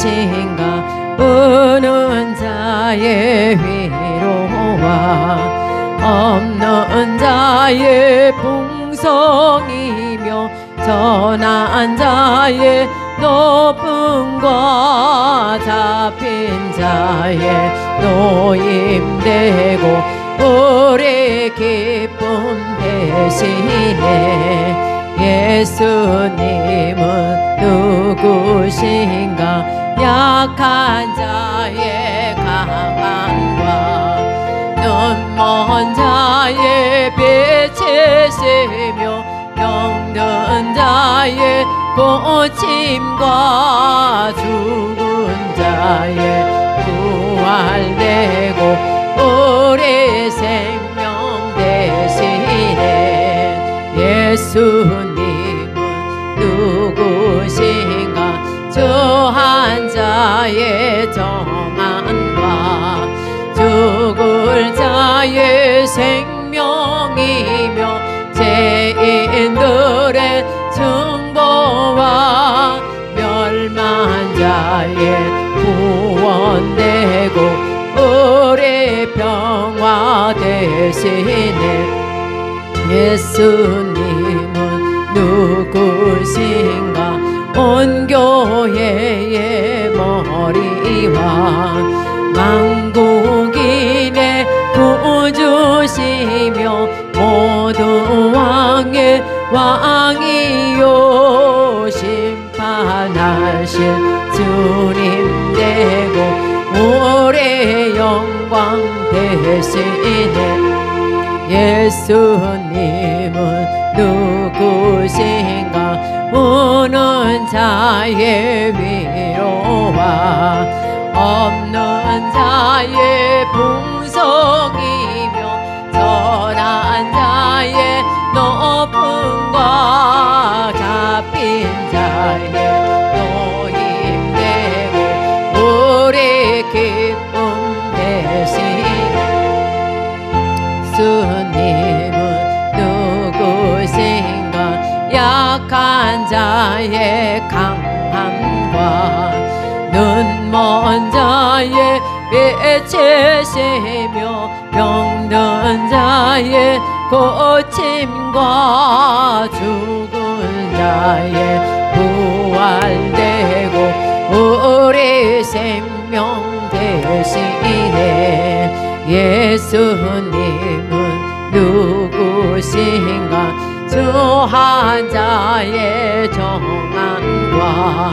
누구신가 우는 자의 위로와 없는 자의 풍성이며 전한 자의 높음과 잡힌 자의 노임되고 우리 기쁨 대신에 예수님은 누구신가 약한 자의 강함과 눈먼 자의 빛이시며 병든 자의 고침과 죽은 자의 부활되고 우리 생명 대신에 예수님은 누구신가 저한 자의 정한과 죽을 자의 생명이며 죄인들의 증거와 멸망한 자의 구원되고 우리 평화 대신에 예수님은 누구신가 온 교회의 머리와 만국인의 구주시며 모두 왕의 왕이요 심판하실 주님 되고 우리 영광 대신에 예수님은 누구신가 우는 자의 위로와 없는 자의 풍성이며 전한 자의 높음과 잡힌 자의 노임되고 우리 기쁨 대신에 예수님은 누구신가 약한 자의 강함과 눈먼 자의 빛이시며 병든 자의 고침과 죽은 자의 부활되고 우리 생명 대신에 예수님은 누구신가 저한 자의 정함과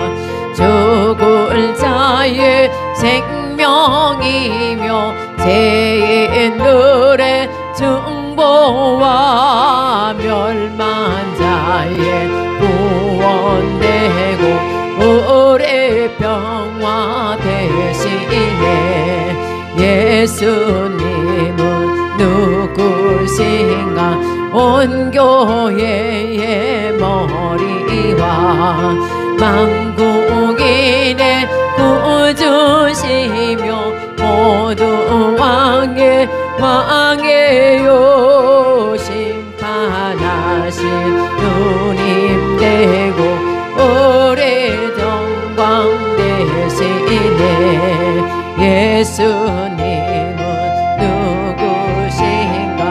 죽을 자의 생명이며 죄인들의 증보와 멸망한 자의 구원되고 우리 평화 대신에 예수님은 누구신가 온 교회의 머리와 만국인의 구주시며 모두 왕의 왕이요 심판하실 주님 되고 우리 영광 대신에 예수님은 누구신가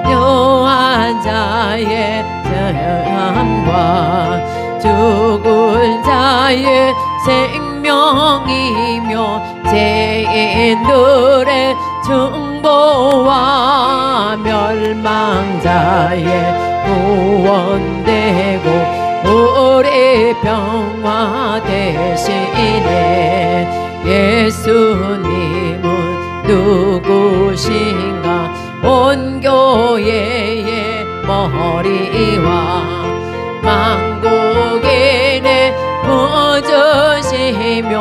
묘한 자의 사함과 죽을 자의 생명이며 죄인들의 증보와 멸망자의 구원되고 우리 평화 대신에 예수님은 누구신가 온 교회의 머리와 만국인의 구주시며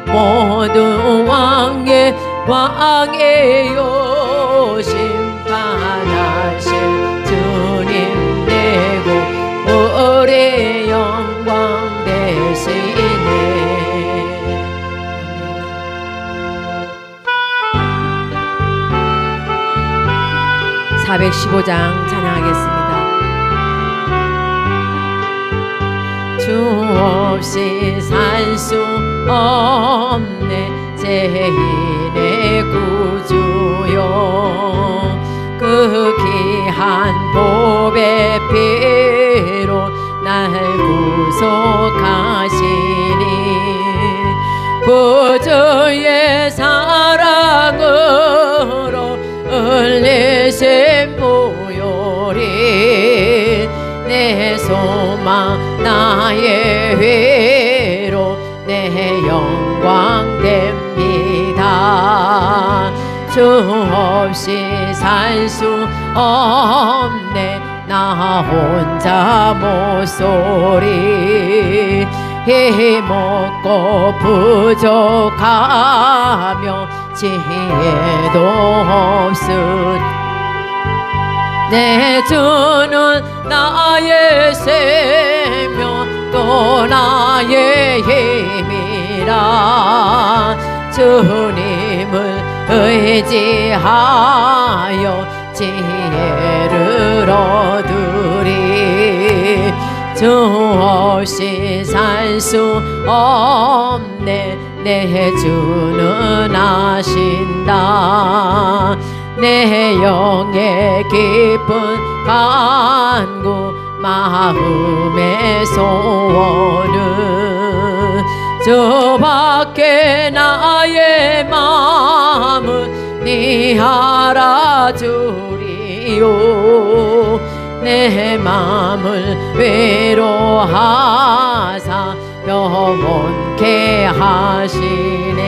모두 왕의 왕이요 심판하실 주님 되고 우리 영광 대신에 415장 찬양하겠습니다. 주 없이 살 수 없는 세인의 구주여 그 귀한 보배 피로 날 구속하시니 구주의 사랑으로 흘리신 보혈이 내 소망 나의 위로 내 영광 됩니다. 주 없이 살 수 없네 나 혼자 모소리 힘없고 부족하며 지혜도 없으니 내 주는 나의 생명 또 나의 힘이라 주님을 의지하여 지혜를 얻으리 주 없이 살 수 없네 내 주는 아신다 내 영의 깊은 간구 마음의 소원은 주밖에 나의 마음은 네 알아주리요 내 마음을 위로하사 영원케 하시네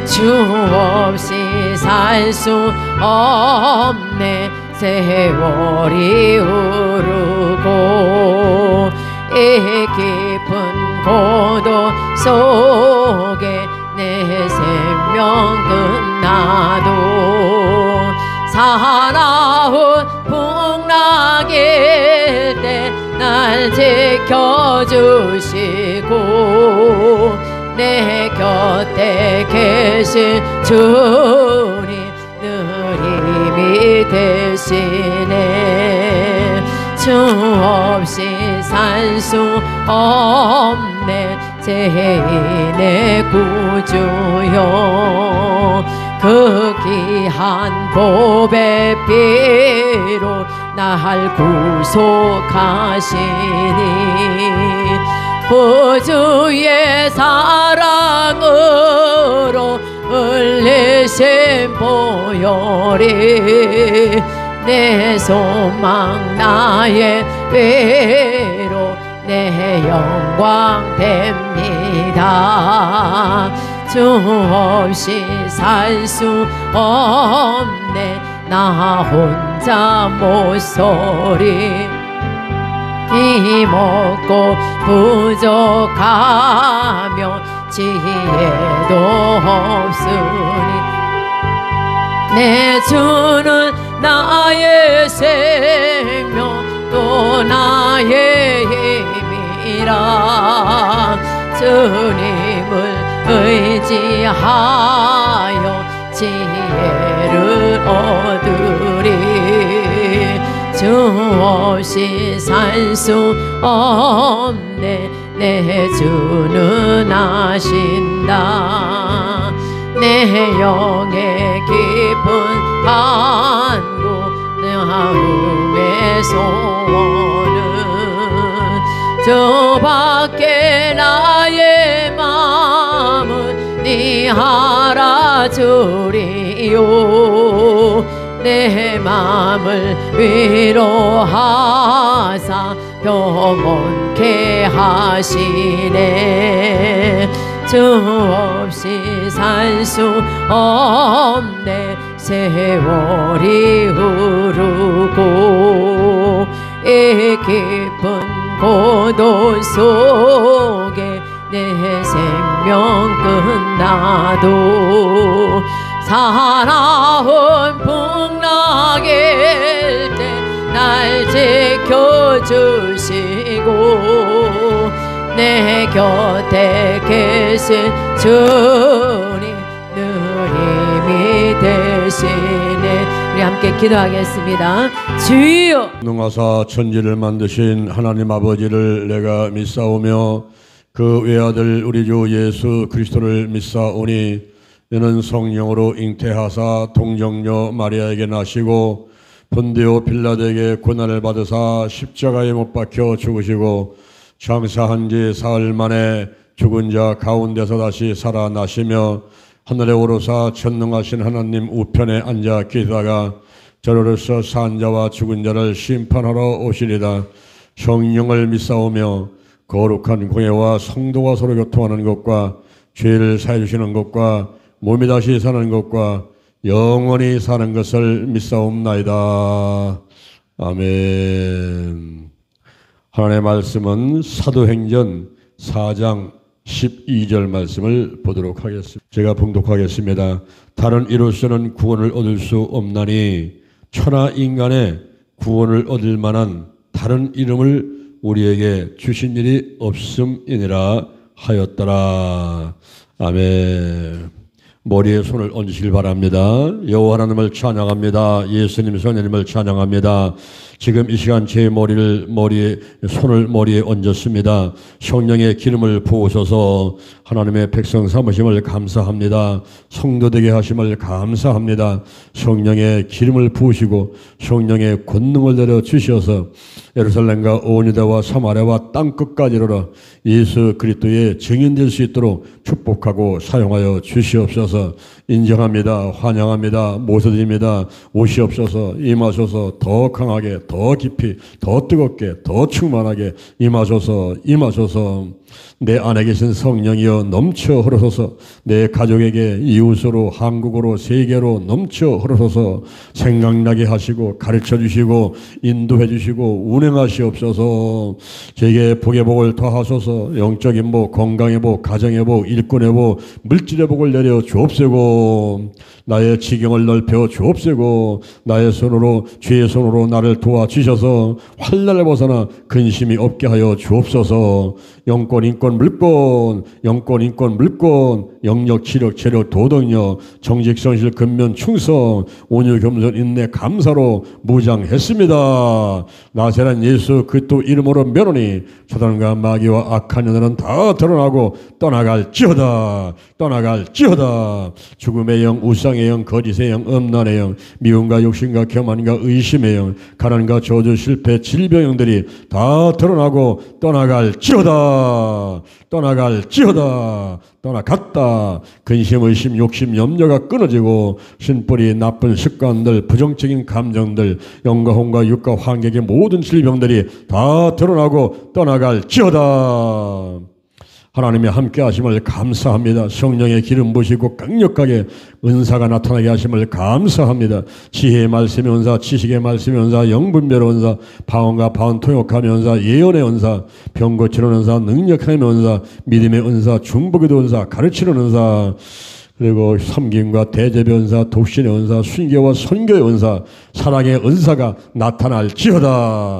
주 없이 살 수 없네 세월이 흐르고 이 깊은 고도 속에 내 생명 끝나도 사나운 풍랑일 때 날 지켜주시고 내 곁에 계신 주님 늘 힘이 되시네 주 없이 살 수 없네 죄인의 구주여 그 귀한 보배 피로 날 구속하시니 구주의 사랑으로 흘리신 보혈이 내 소망 나의 위로 내 영광 됩니다 주 없이 살 수 없네 나 혼자 모소리 힘없고 부족하며 지혜도 없으니 내 주는 나의 생명 또 나의 힘이라 주님을 의지하여 지혜를 얻으리 주 없이 살 수 없네 내 주는 아신다 내 영의 깊은 간구 내 마음의 소원은 주밖에 나의 마음은 네 알아주리요 내 마음을 위로하사 영원케 하시네 주 없이 살 수 없네 세월이 흐르고 이 깊은 고도 속에 내 생명 끝나도 사나운 풍랑일 때 날 지켜주시고 내 곁에 계신 주님 늘 힘이 되시네 우리 함께 기도하겠습니다. 주여 능하사 천지를 만드신 하나님 아버지를 내가 믿사오며 그 외아들 우리 주 예수 그리스도를 믿사오니 이는 성령으로 잉태하사 동정녀 마리아에게 나시고 본디오 빌라도에게 고난을 받으사 십자가에 못 박혀 죽으시고 장사한 지 사흘 만에 죽은 자 가운데서 다시 살아나시며 하늘에 오르사 전능하신 하나님 우편에 앉아 계시다가 저로서 산 자와 죽은 자를 심판하러 오시리다. 성령을 믿사오며 거룩한 공예와 성도가 서로 교통하는 것과 죄를 사해 주시는 것과 몸이 다시 사는 것과 영원히 사는 것을 믿사옵나이다. 아멘. 하나님의 말씀은 사도행전 4장 12절 말씀을 보도록 하겠습니다. 제가 봉독하겠습니다. 다른 이로서는 구원을 얻을 수 없나니 천하 인간의 구원을 얻을 만한 다른 이름을 우리에게 주신 일이 없음이니라 하였더라. 아멘. 머리에 손을 얹으시길 바랍니다. 여호와 하나님을 찬양합니다. 예수님 성령님을 찬양합니다. 지금 이 시간 제 손을 머리에 얹었습니다. 성령의 기름을 부으셔서 하나님의 백성 삼으심을 감사합니다. 성도 되게 하심을 감사합니다. 성령의 기름을 부으시고 성령의 권능을 내려 주셔서 예루살렘과 온 유다와 사마리아와 땅끝까지 이르러 예수 그리스도의 증인될 수 있도록 축복하고 사용하여 주시옵소서. 인정합니다. 환영합니다. 모셔드립니다. 오시옵소서. 임하소서. 더 강하게, 더 깊이, 더 뜨겁게, 더 충만하게 임하소서. 내 안에 계신 성령이여 넘쳐 흐르소서. 내 가족에게 이웃으로 한국으로 세계로 넘쳐 흐르소서. 생각나게 하시고 가르쳐 주시고 인도해 주시고 운행하시옵소서. 제게 복의 복을 더하소서. 영적인 복, 건강의 복, 가정의 복, 일꾼의 복, 물질의 복을 내려 주옵시고 나의 지경을 넓혀 주옵시고 나의 손으로 주의 손으로 나를 도와주셔서 환난을 벗어나 근심이 없게 하여 주옵소서. 영권 인권 물권, 영권 인권 물권, 영력 치력 체력 도덕력 정직 성실 근면 충성 온유 겸손 인내 감사로 무장했습니다. 나세란 예수 그리스도 이름으로 면하니 사단과 마귀와 악한 년들은 다 드러나고 떠나갈지어다. 죽음의 영, 우상의 영, 거짓의 영, 음란의 영, 미움과 욕심과 교만과 의심의 영, 가난과 저주, 실패, 질병 영들이 다 드러나고 떠나갈지어다. 떠나갔다. 근심, 의심, 욕심, 염려가 끊어지고 신뿌리, 나쁜 습관들, 부정적인 감정들, 영과 혼과 육과 환경의 모든 질병들이 다 드러나고 떠나갈지어다. 하나님의 함께 하심을 감사합니다. 성령의 기름 부으시고 강력하게 은사가 나타나게 하심을 감사합니다. 지혜의 말씀의 은사, 지식의 말씀의 은사, 영분별의 은사, 방언과 방언 통역하는 은사, 예언의 은사, 병 고치는 은사, 능력하는 은사, 믿음의 은사, 중보기도 은사, 가르치는 은사, 그리고 섬김과 대접의 은사, 독신의 은사, 순교와 선교의 은사, 사랑의 은사가 나타날지어다.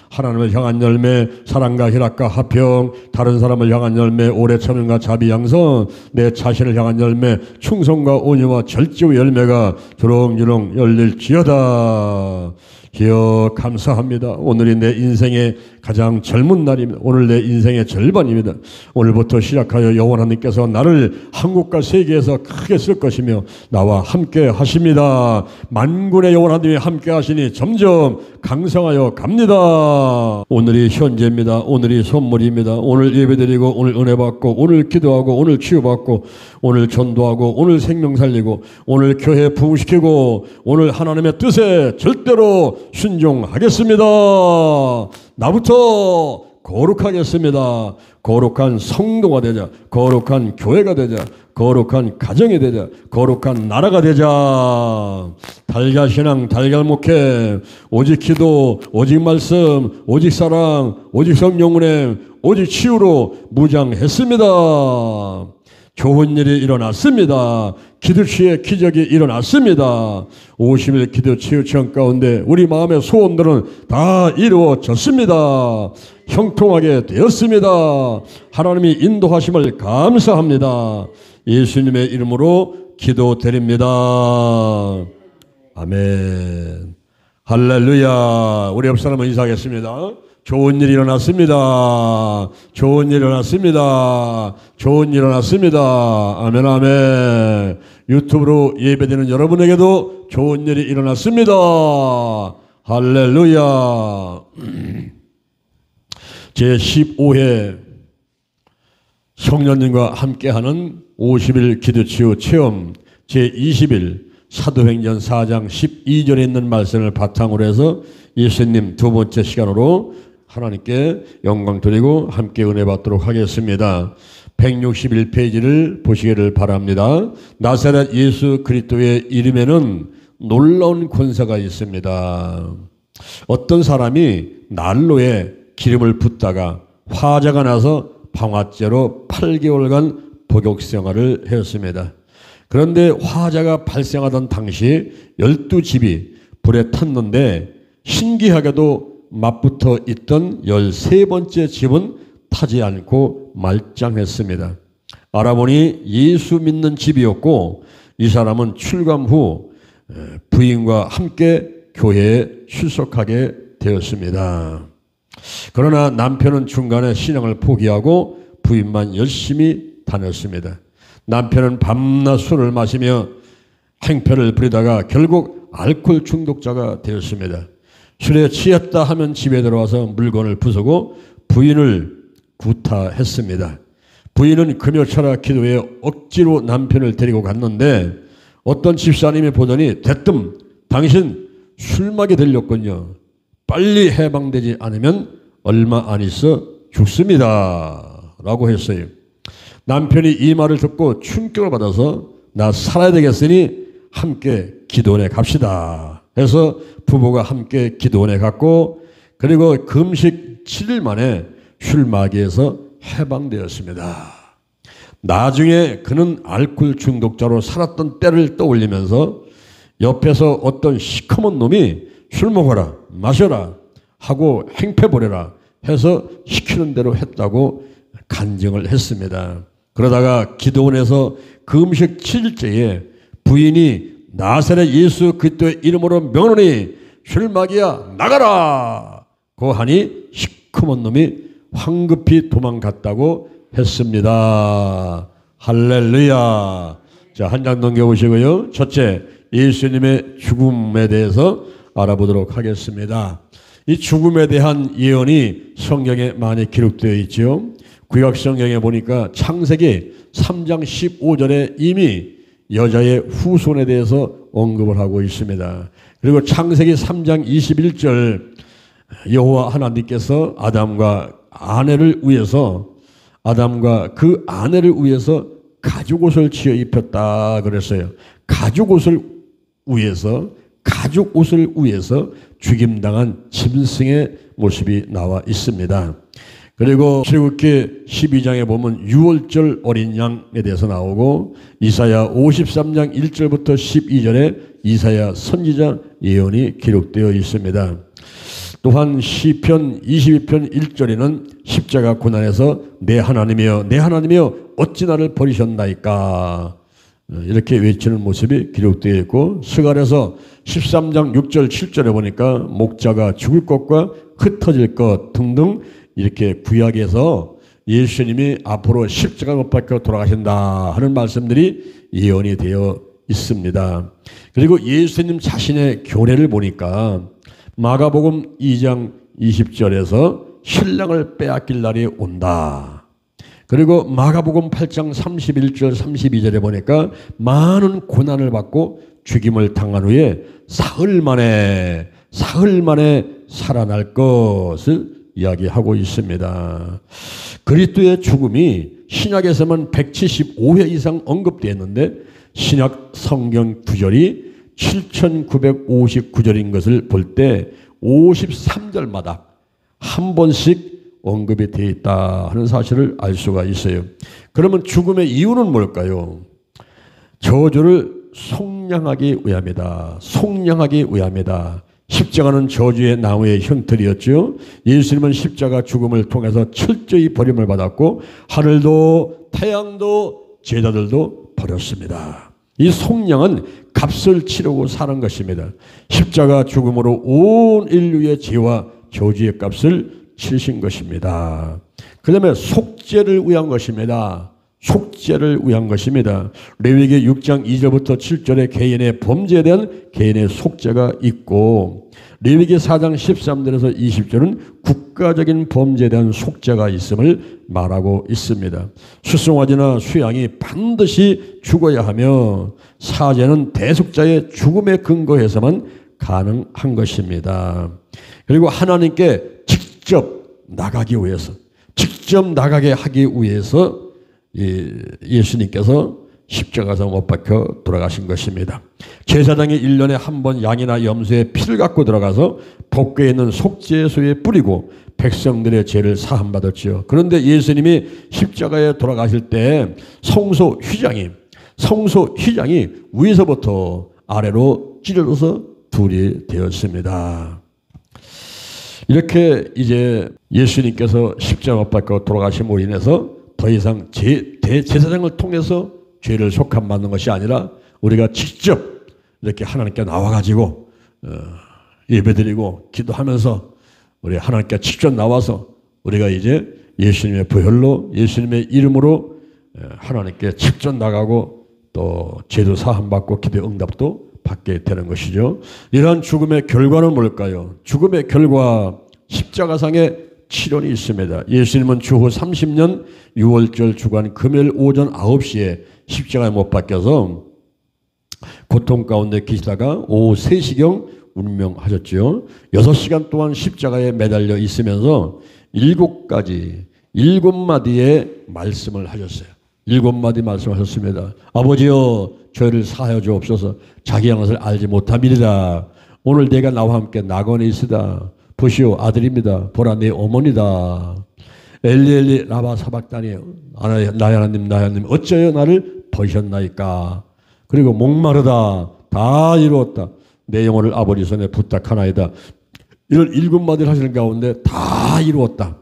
하나님을 향한 열매, 사랑과 희락과 화평, 다른 사람을 향한 열매, 오래 참음과 자비 양선, 내 자신을 향한 열매, 충성과 온유와 절제의 열매가 주렁주렁 열릴지어다. 기여 감사합니다. 오늘이 내 인생의 가장 젊은 날입니다. 오늘 내 인생의 절반입니다. 오늘부터 시작하여 여호와 하나님께서 나를 한국과 세계에서 크게 쓸 것이며 나와 함께 하십니다. 만군의 여호와 하나님이 함께 하시니 점점 강성하여 갑니다. 오늘이 현재입니다. 오늘이 선물입니다. 오늘 예배드리고 오늘 은혜 받고 오늘 기도하고 오늘 치유받고 오늘 전도하고 오늘 생명 살리고 오늘 교회 부흥시키고 오늘 하나님의 뜻에 절대로 순종하겠습니다. 나부터 거룩하겠습니다. 거룩한 성도가 되자. 거룩한 교회가 되자. 거룩한 가정이 되자. 거룩한 나라가 되자. 달걀신앙, 달걀목회, 오직 기도, 오직 말씀, 오직 사랑, 오직 성령 운행, 오직 치유로 무장했습니다. 좋은 일이 일어났습니다. 기도치의 기적이 일어났습니다. 50일 기도 치유체험 가운데 우리 마음의 소원들은 다 이루어졌습니다. 형통하게 되었습니다. 하나님이 인도하심을 감사합니다. 예수님의 이름으로 기도드립니다. 아멘. 할렐루야. 우리 옆 사람은 인사하겠습니다. 좋은 일이 일어났습니다. 좋은 일이 일어났습니다. 좋은 일이 일어났습니다. 아멘, 아멘. 유튜브로 예배드리는 여러분에게도 좋은 일이 일어났습니다. 할렐루야. 제15회 성령님과 함께하는 50일 기도치유 체험 제20일 사도행전 4장 12절에 있는 말씀을 바탕으로 해서 예수님 두 번째 시간으로 하나님께 영광 드리고 함께 은혜 받도록 하겠습니다. 161페이지를 보시기를 바랍니다. 나사렛 예수 그리스도의 이름에는 놀라운 권세가 있습니다. 어떤 사람이 난로에 기름을 붓다가 화재가 나서 방화제로 8개월간 복역 생활을 했습니다. 그런데 화재가 발생하던 당시 12집이 불에 탔는데 신기하게도 맞붙어 있던 13번째 집은 타지 않고 말짱했습니다. 알아보니 예수 믿는 집이었고 이 사람은 출감 후 부인과 함께 교회에 출석하게 되었습니다. 그러나 남편은 중간에 신앙을 포기하고 부인만 열심히 다녔습니다. 남편은 밤낮 술을 마시며 행패를 부리다가 결국 알코올 중독자가 되었습니다. 술에 취했다 하면 집에 들어와서 물건을 부수고 부인을 구타했습니다. 부인은 금요철야 기도에 억지로 남편을 데리고 갔는데 어떤 집사님이 보더니 대뜸 당신 술막이 들렸군요. 빨리 해방되지 않으면 얼마 안 있어 죽습니다. 라고 했어요. 남편이 이 말을 듣고 충격을 받아서 나 살아야 되겠으니 함께 기도원에 갑시다 해서 부부가 함께 기도원에 갔고 그리고 금식 7일 만에 술마귀에서 해방되었습니다. 나중에 그는 알코올 중독자로 살았던 때를 떠올리면서 옆에서 어떤 시커먼 놈이 술 먹어라 마셔라 하고 행패 부려라 해서 시키는 대로 했다고 간증을 했습니다. 그러다가 기도원에서 금식 7일째에 부인이 나사렛 예수 그리스도의 이름으로 명하노니 술마귀야 나가라 고 하니 시커먼 놈이 황급히 도망갔다고 했습니다. 할렐루야. 자, 한 장 넘겨보시고요. 첫째, 예수님의 죽음에 대해서 알아보도록 하겠습니다. 이 죽음에 대한 예언이 성경에 많이 기록되어 있죠. 구약 성경에 보니까 창세기 3장 15절에 이미 여자의 후손에 대해서 언급을 하고 있습니다. 그리고 창세기 3장 21절 여호와 하나님께서 아담과 그 아내를 위해서 가죽옷을 지어 입혔다 그랬어요. 가죽옷을 위해서 죽임당한 짐승의 모습이 나와 있습니다. 그리고 출애굽기 12장에 보면 유월절 어린 양에 대해서 나오고 이사야 53장 1절부터 12절에 이사야 선지자 예언이 기록되어 있습니다. 또한 시편 22편 1절에는 십자가 고난에서 내 하나님이여 내 하나님이여 어찌 나를 버리셨나이까 이렇게 외치는 모습이 기록되어 있고 스갈에서 13장 6절 7절에 보니까 목자가 죽을 것과 흩어질 것 등등 이렇게 구약에서 예수님이 앞으로 십자가 못 박혀 돌아가신다 하는 말씀들이 예언이 되어 있습니다. 그리고 예수님 자신의 교례를 보니까 마가복음 2장 20절에서 신랑을 빼앗길 날이 온다. 그리고 마가복음 8장 31절 32절에 보니까 많은 고난을 받고 죽임을 당한 후에 사흘 만에 살아날 것을 이야기하고 있습니다. 그리스도의 죽음이 신약에서만 175회 이상 언급되었는데 신약 성경 구절이 7959절인 것을 볼 때 53절마다 한 번씩 언급이 되어 있다 하는 사실을 알 수가 있어요. 그러면 죽음의 이유는 뭘까요? 저주를 속량하기 위함이다. 속량하기 위함이다. 십자가는 저주의 나무의 형틀이었죠. 예수님은 십자가 죽음을 통해서 철저히 버림을 받았고 하늘도 태양도 제자들도 버렸습니다. 이 속량은 값을 치르고 사는 것입니다. 십자가 죽음으로 온 인류의 죄와 저주의 값을 치르신 것입니다. 그 다음에 속죄를 위한 것입니다. 속죄를 위한 것입니다. 레위기 6장 2절부터 7절에 개인의 범죄에 대한 개인의 속죄가 있고, 레위기 4장 13절에서 20절은 국가적인 범죄에 대한 속죄가 있음을 말하고 있습니다. 수송아지나 수양이 반드시 죽어야 하며 사죄는 대속자의 죽음에 근거해서만 가능한 것입니다. 그리고 하나님께 직접 나가기 위해서, 직접 나가게 하기 위해서 예수님께서 십자가에서 못 박혀 돌아가신 것입니다. 제사장이 1년에 한 번 양이나 염소의 피를 갖고 들어가서 복궤에 있는 속죄소에 뿌리고 백성들의 죄를 사함받았지요. 그런데 예수님이 십자가에 돌아가실 때 성소 휘장이 위에서부터 아래로 찢어져서 둘이 되었습니다. 이렇게 이제 예수님께서 십자가 못 박혀 돌아가심으로 인해서 더 이상 대제사장을 통해서 죄를 속함받는 것이 아니라 우리가 직접 이렇게 하나님께 나와가지고 예배드리고 기도하면서 우리 하나님께 직접 나와서 우리가 이제 예수님의 부혈로 예수님의 이름으로 하나님께 직접 나가고 또 죄도 사함받고 기도 응답도 받게 되는 것이죠. 이러한 죽음의 결과는 뭘까요? 죽음의 결과 십자가상의 치료는 있습니다. 예수님은 주후 30년 6월절 주간 금요일 오전 9시에 십자가에 못 박혀서 고통 가운데 계시다가 오후 3시경 운명하셨지요. 6시간 동안 십자가에 매달려 있으면서 7마디의 말씀을 하셨어요. 7마디 말씀하셨습니다. 아버지여 저희를 사하여 주옵소서. 자기 양을 알지 못함이니라. 오늘 내가 나와 함께 낙원에 있으다. 보시오 아들입니다. 보라 내 어머니다. 엘리 라바 사박다니 나의 하나님 어쩌여 나를 버리셨나이까. 그리고 목마르다 다 이루었다. 내 영혼을 아버지 손에 부탁하나이다. 이런 7마디를 하시는 가운데 다 이루었다.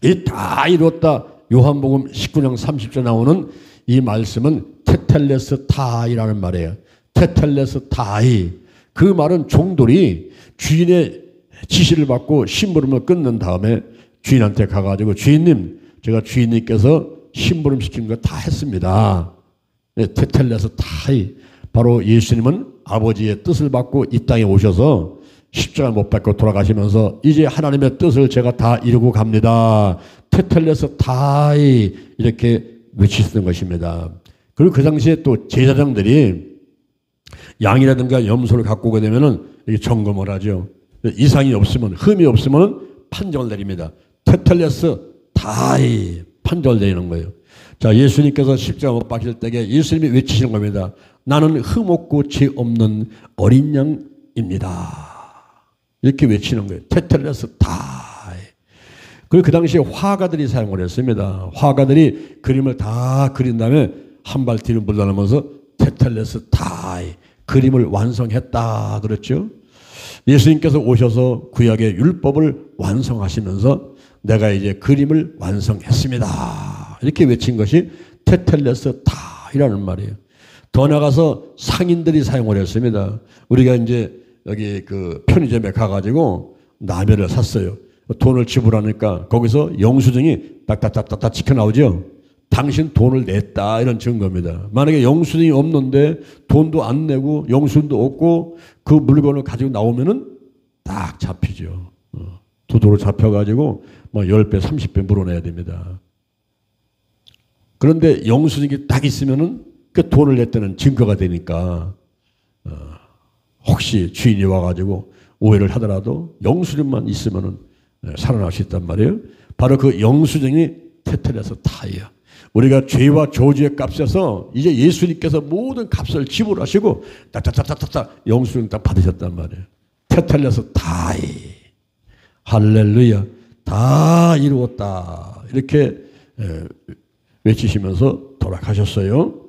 이 다 이루었다. 요한복음 19장 30절 나오는 이 말씀은 테텔레스 타이라는 말이에요. 테텔레스 타이. 그 말은 종들이 주인의 지시를 받고 심부름을 끊는 다음에 주인한테 가가지고 주인님 제가 주인님께서 심부름 시키는 거 다 했습니다. 테텔레스 타이. 바로 예수님은 아버지의 뜻을 받고 이 땅에 오셔서 십자가 못 박고 돌아가시면서 이제 하나님의 뜻을 제가 다 이루고 갑니다. 테텔레스 타이 이렇게 외치시던 것입니다. 그리고 그 당시에 또 제사장들이 양이라든가 염소를 갖고 오게 되면은 이렇게 점검을 하죠. 이상이 없으면 흠이 없으면 판정을 내립니다. 테텔레스 타이 판정을 내리는 거예요. 자, 예수님께서 십자가 못 박힐 때에 예수님이 외치시는 겁니다. 나는 흠 없고 죄 없는 어린 양입니다. 이렇게 외치는 거예요. 테텔레스 타이. 그리고 그 당시에 화가들이 사용을 했습니다. 화가들이 그림을 다 그린 다음에 한 발 뒤로 물러나면서 테텔레스 타이 그림을 완성했다 그랬죠. 예수님께서 오셔서 구약의 율법을 완성하시면서 내가 이제 그림을 완성했습니다. 이렇게 외친 것이 테텔레스 타이라는 말이에요. 더 나가서 상인들이 사용을 했습니다. 우리가 이제 여기 그 편의점에 가가지고 라면을 샀어요. 돈을 지불하니까 거기서 영수증이 딱딱딱딱 찍혀 나오죠. 당신 돈을 냈다 이런 증거입니다. 만약에 영수증이 없는데 돈도 안 내고 영수증도 없고 그 물건을 가지고 나오면은 딱 잡히죠. 도도로 잡혀가지고 뭐 10배 30배 물어내야 됩니다. 그런데 영수증이 딱 있으면은 그 돈을 냈다는 증거가 되니까 혹시 주인이 와가지고 오해를 하더라도 영수증만 있으면은 살아날 수 있단 말이에요. 바로 그 영수증이 테텔레스 타이야. 우리가 죄와 저주의 값에서 이제 예수님께서 모든 값을 지불하시고 딱딱딱딱딱 영수증 딱 받으셨단 말이에요. 테텔레스 타이. 할렐루야. 다 이루었다. 이렇게 외치시면서 돌아가셨어요.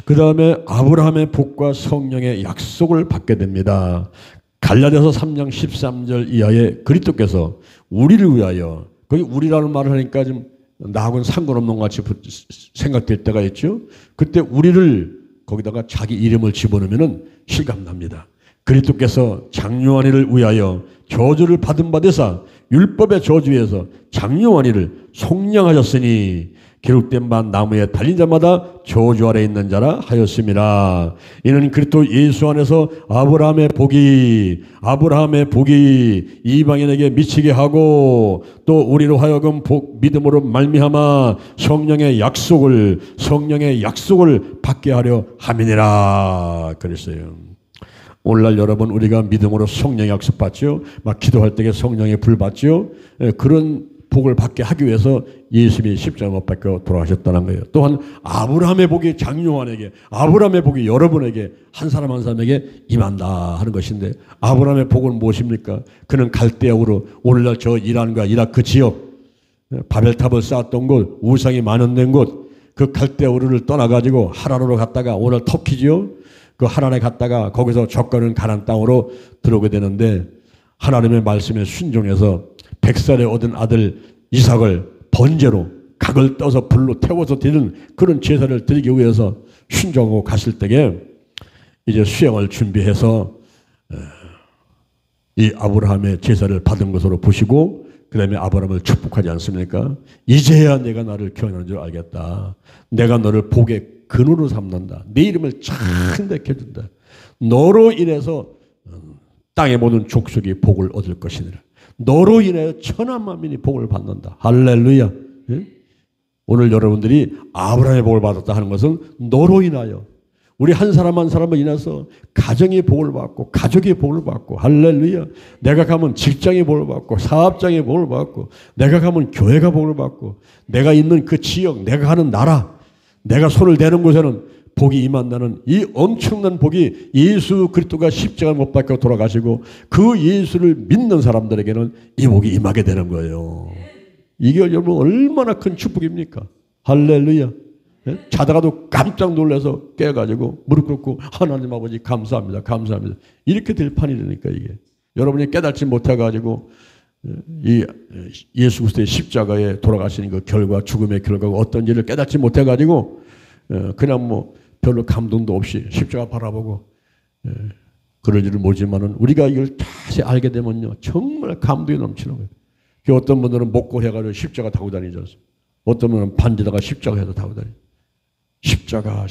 그 다음에 아브라함의 복과 성령의 약속을 받게 됩니다. 갈라디아서 3장 13절 이하에 그리스도께서 우리를 위하여, 거기 우리라는 말을 하니까 좀 나하고는 상관없는 것 같이 생각될 때가 있죠. 그때 우리를 거기다가 자기 이름을 집어넣으면 실감납니다. 그리스도께서 장요한이를 위하여 저주를 받은 바 되사 율법의 저주에서 장요한이를 속량하셨으니 기록된 바 나무에 달린 자마다 저주 아래 있는 자라 하였음이라. 이는 그리스도 예수 안에서 아브라함의 복이 이방인에게 미치게 하고 또 우리로 하여금 믿음으로 말미암아 성령의 약속을 받게 하려 함이니라 그랬어요. 오늘날 여러분 우리가 믿음으로 성령의 약속 받죠. 막 기도할 때에 성령의 불 받죠. 그런 복을 받게 하기 위해서 예수님이 십자가 못 박혀 돌아가셨다는 거예요. 또한 아브라함의 복이 장요한에게, 아브라함의 복이 여러분에게 한 사람에게 임한다 하는 것인데, 아브라함의 복은 무엇입니까? 그는 갈대아우로 오늘날 저 이란과 이라크 그 지역, 바벨탑을 쌓았던 곳, 우상이 많은 된 곳, 그 갈대아우를 떠나가지고 하란으로 갔다가 오늘 터키지요. 그 하란에 갔다가 거기서 적거는 가나안 땅으로 들어오게 되는데, 하나님의 말씀에 순종해서 100살에 얻은 아들 이삭을 번제로 각을 떠서 불로 태워서 드리는 그런 제사를 드리기 위해서 순종하고 갔을 때에 이제 수양을 준비해서 이 아브라함의 제사를 받은 것으로 보시고 그 다음에 아브라함을 축복하지 않습니까? 이제야 내가 나를 교환하는 줄 알겠다. 내가 너를 복의 근원으로 삼는다. 네 이름을 창대케 해준다. 너로 인해서 땅의 모든 족속이 복을 얻을 것이니라. 너로 인해 천한 만민이 복을 받는다. 할렐루야. 예? 오늘 여러분들이 아브라함의 복을 받았다 하는 것은 너로 인하여 우리 한 사람 한 사람을 인해서 가정이 복을 받고 가족이 복을 받고 할렐루야. 내가 가면 직장이 복을 받고 사업장이 복을 받고 내가 가면 교회가 복을 받고 내가 있는 그 지역 내가 가는 나라 내가 손을 대는 곳에는 복이 임한다는 이 엄청난 복이 예수 그리스도가 십자가를 못 박혀 돌아가시고 그 예수를 믿는 사람들에게는 이 복이 임하게 되는 거예요. 이게 여러분 얼마나 큰 축복입니까? 할렐루야. 예? 자다가도 깜짝 놀라서 깨가지고 무릎 꿇고 하나님 아버지 감사합니다. 감사합니다. 이렇게 될 판이라니까 이게. 여러분이 깨닫지 못해가지고 이 예수 그리스도의 십자가에 돌아가시는 그 결과 죽음의 결과가 어떤지를 깨닫지 못해가지고 그냥 뭐 별로 감동도 없이 십자가 바라보고 그러지를 모르지만은 우리가 이걸 다시 알게 되면요 정말 감동이 넘치는 거예요. 어떤 분들은 목걸이 해가지고 십자가 타고 다니지 않습니까? 어떤 분은 반지다가 십자가 해서 타고 다니죠. 십자가.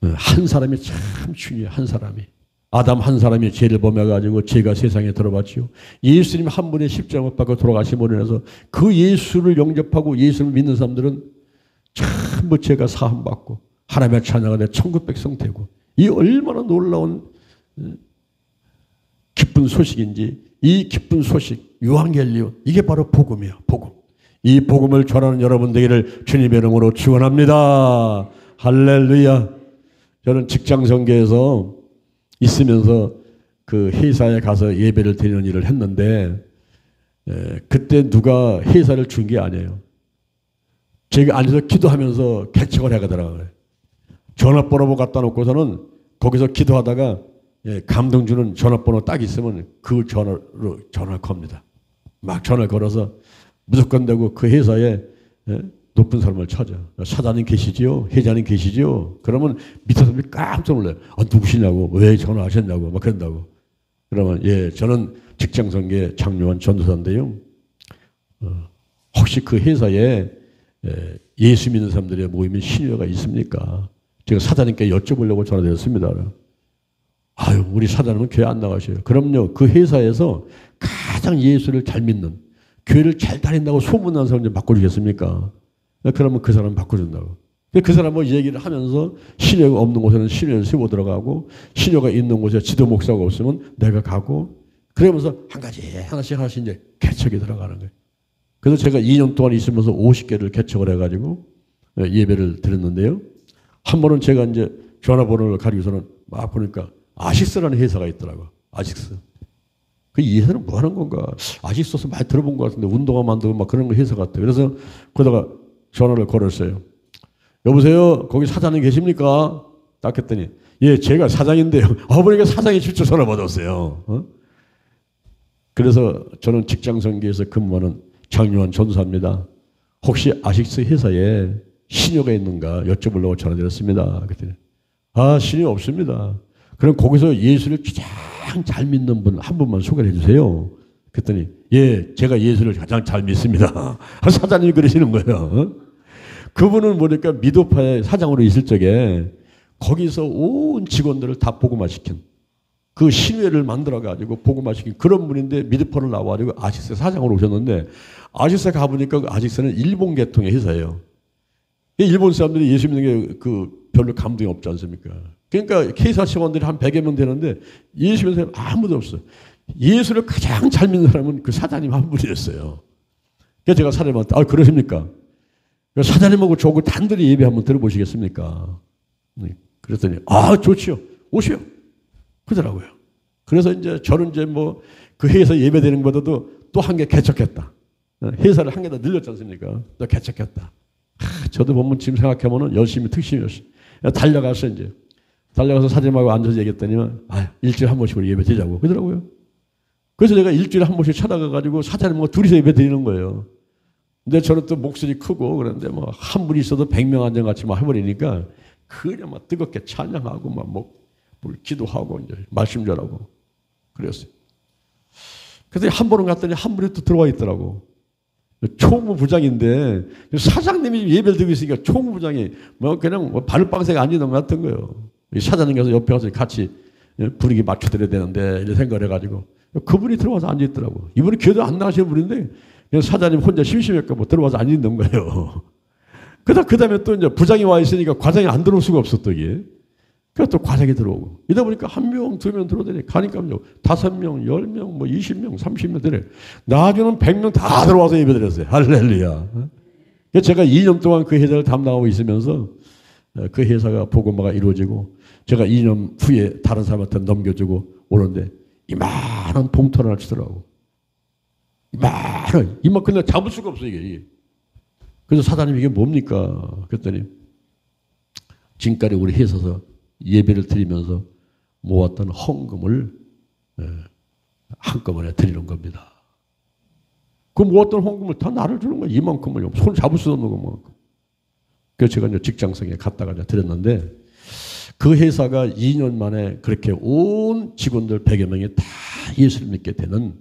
한 사람이 참 중요해요. 한 사람이. 아담 한 사람이 죄를 범해가지고 죄가 세상에 들어왔지요. 예수님 한 분의 십자가 못 박혀 돌아가심으로 인해서 그 예수를 영접하고 예수를 믿는 사람들은 전부 죄가 사함받고 하나님의 자녀가 돼 천국 백성 되고 이 얼마나 놀라운 기쁜 소식인지 이 기쁜 소식 유앙겔리온 이게 바로 복음이야. 복음. 이 복음을 전하는 여러분 되기를 주님의 이름으로 축원합니다. 할렐루야. 저는 직장 선교에서 있으면서 그 회사에 가서 예배를 드리는 일을 했는데 그때 누가 회사를 준 게 아니에요. 제가 앉아서 기도하면서 개척을 해가더라고요. 전화번호 갖다 놓고서는 거기서 기도하다가 감동 주는 전화번호 딱 있으면 그 전화로 전화를 겁니다. 막 전화를 걸어서 무조건 되고 그 회사에 높은 사람을 찾아. 사장님 계시지요? 회장님 계시지요? 그러면 밑에 사람이 깜짝 놀라요. 누구시냐고, 왜 전화하셨냐고, 막 그런다고. 그러면, 예, 저는 직장선계 장요한 전도사인데요. 혹시 그 회사에 예수 믿는 사람들의 모임에 신뢰가 있습니까? 제가 사장님께 여쭤보려고 전화드렸습니다. 아유, 우리 사장님은 교회 안 나가셔요. 그럼요, 그 회사에서 가장 예수를 잘 믿는, 교회를 잘 다닌다고 소문난 사람 좀 바꿔주겠습니까? 그러면 그 사람 바꿔준다고. 그 사람은 얘기를 하면서 신뢰가 없는 곳에는 신뢰를 세워 들어가고 신뢰가 있는 곳에 지도 목사가 없으면 내가 가고 그러면서 한 가지 하나씩 이제 개척이 들어가는 거예요. 그래서 제가 2년 동안 있으면서 50개를 개척을 해가지고 예배를 드렸는데요. 한 번은 제가 이제 전화번호를 가리고서는 막 보니까 아식스라는 회사가 있더라고요. 아식스. 이 회사는 뭐 하는 건가? 아식스에서 많이 들어본 것 같은데 운동화 만들고 막 그런 거 회사 같아요. 그래서 그러다가 전화를 걸었어요. 여보세요? 거기 사장님 계십니까? 딱 했더니 예, 제가 사장인데요. 보니까 사장이 직접 전화 받았어요. 그래서 저는 직장선교에서 근무하는 장요한 전도사입니다. 혹시 아식스 회사에 신효가 있는가 여쭤보려고 전화드렸습니다. 그랬더니 신이 없습니다. 그럼 거기서 예수를 가장 잘 믿는 분 한 분만 소개해 주세요. 그랬더니 제가 예수를 가장 잘 믿습니다. 사장님이 그러시는 거예요. 그분은 뭐니까 미도파의 사장으로 있을 적에 거기서 온 직원들을 다 복음화시킨 그 신회를 만들어가지고 복음화시킨 그런 분인데 미드포를 나와가지고 아식스 사장으로 오셨는데 아식스 가보니까 그 아식스는 일본 계통의 회사예요. 일본 사람들이 예수 믿는 게 별로 감동이 없지 않습니까? 그러니까 K사 직원들이 한 100여 명 되는데 예수 믿는 사람 아무도 없어. 예수를 가장 잘 믿는 사람은 그 사장님 한 분이었어요. 그래서 제가 사장님한테 그러십니까? 사장님하고 저하고 단둘이 예배 한번 들어보시겠습니까? 그랬더니 좋지요. 오시오. 그러더라고요. 그래서 이제 저는 이제 뭐 그 회사 예배 드리는 것보다도 또 한 개 개척했다. 회사를 한 개 더 늘렸지 않습니까? 또 개척했다. 저도 보면 지금 생각해보면 열심히 달려가서 이제 달려가서 사장님하고 앉아서 얘기했더니만 일주일에 한 번씩 예배 드리자고 그러더라고요. 그래서 제가 일주일에 한 번씩 찾아가가지고 사장님과 둘이서 예배 드리는 거예요. 근데 저는 또 목소리 크고 그런데 뭐 한 분이 있어도 100명 안전같이 막 해버리니까 그냥 막 뜨겁게 찬양하고 막 기도하고 이제 말씀 전하고 그랬어요. 그래서 한 번은 갔더니 한 분이 또 들어와 있더라고. 총무부장인데 사장님이 예배를 드리고 있으니까 총무부장이 그냥 바늘방새가 앉는 것 같은 거예요. 사장님께서 옆에 가서 같이 분위기 맞춰드려야 되는데 이런 생각을 해가지고 그분이 들어와서 앉아있더라고. 이분이 교도 안 나가시는 분인데 그냥 사장님 혼자 심심할까 뭐 들어와서 앉아있는 거예요. 그 다음에 또 이제 부장이 와 있으니까 과장이 안 들어올 수가 없었던 게. 그래서 또 과장이 들어오고. 이러다 보니까 1명, 2명 들어오더니 가니까 5명, 10명, 20명, 30명 되네. 나중에는 100명 다 들어와서 예배 드렸어요. 할렐루야. 제가 2년 동안 그 회사를 담당하고 있으면서 그 회사가 복음화가 이루어지고 제가 2년 후에 다른 사람한테 넘겨주고 오는데 이만한 봉투를 하나 주더라고. 이만큼 잡을 수가 없어 이게. 그래서 사장님 이게 뭡니까? 그랬더니 지금까지 우리 회사에서 예배를 드리면서 모았던 헌금을 한꺼번에 드리는 겁니다. 그 모았던 헌금을 다 나를 주는 거야. 이만큼을 손 잡을 수 없는 것만큼. 그래서 제가 이제 직장성에 갔다가 드렸는데 그 회사가 2년 만에 그렇게 온 직원들 100여 명이 다 예수를 믿게 되는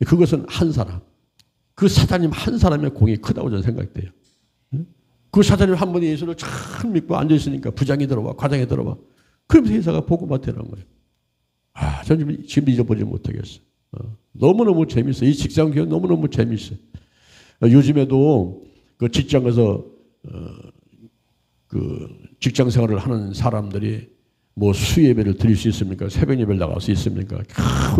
그것은 한 사람. 그 사장님 한 사람의 공이 크다고 저는 생각돼요. 그 사장님 한 분이 예수를 참 믿고 앉아있으니까 부장이 들어와, 과장이 들어와. 그러면서 회사가 복음화 되는 거예요. 저는 지금 잊어버리지 못하겠어요. 너무너무 재밌어요. 이 직장 교육 너무너무 재밌어요. 요즘에도 그 직장에서 그 직장 생활을 하는 사람들이 뭐 수예배를 드릴 수 있습니까? 새벽 예배를 나갈 수 있습니까?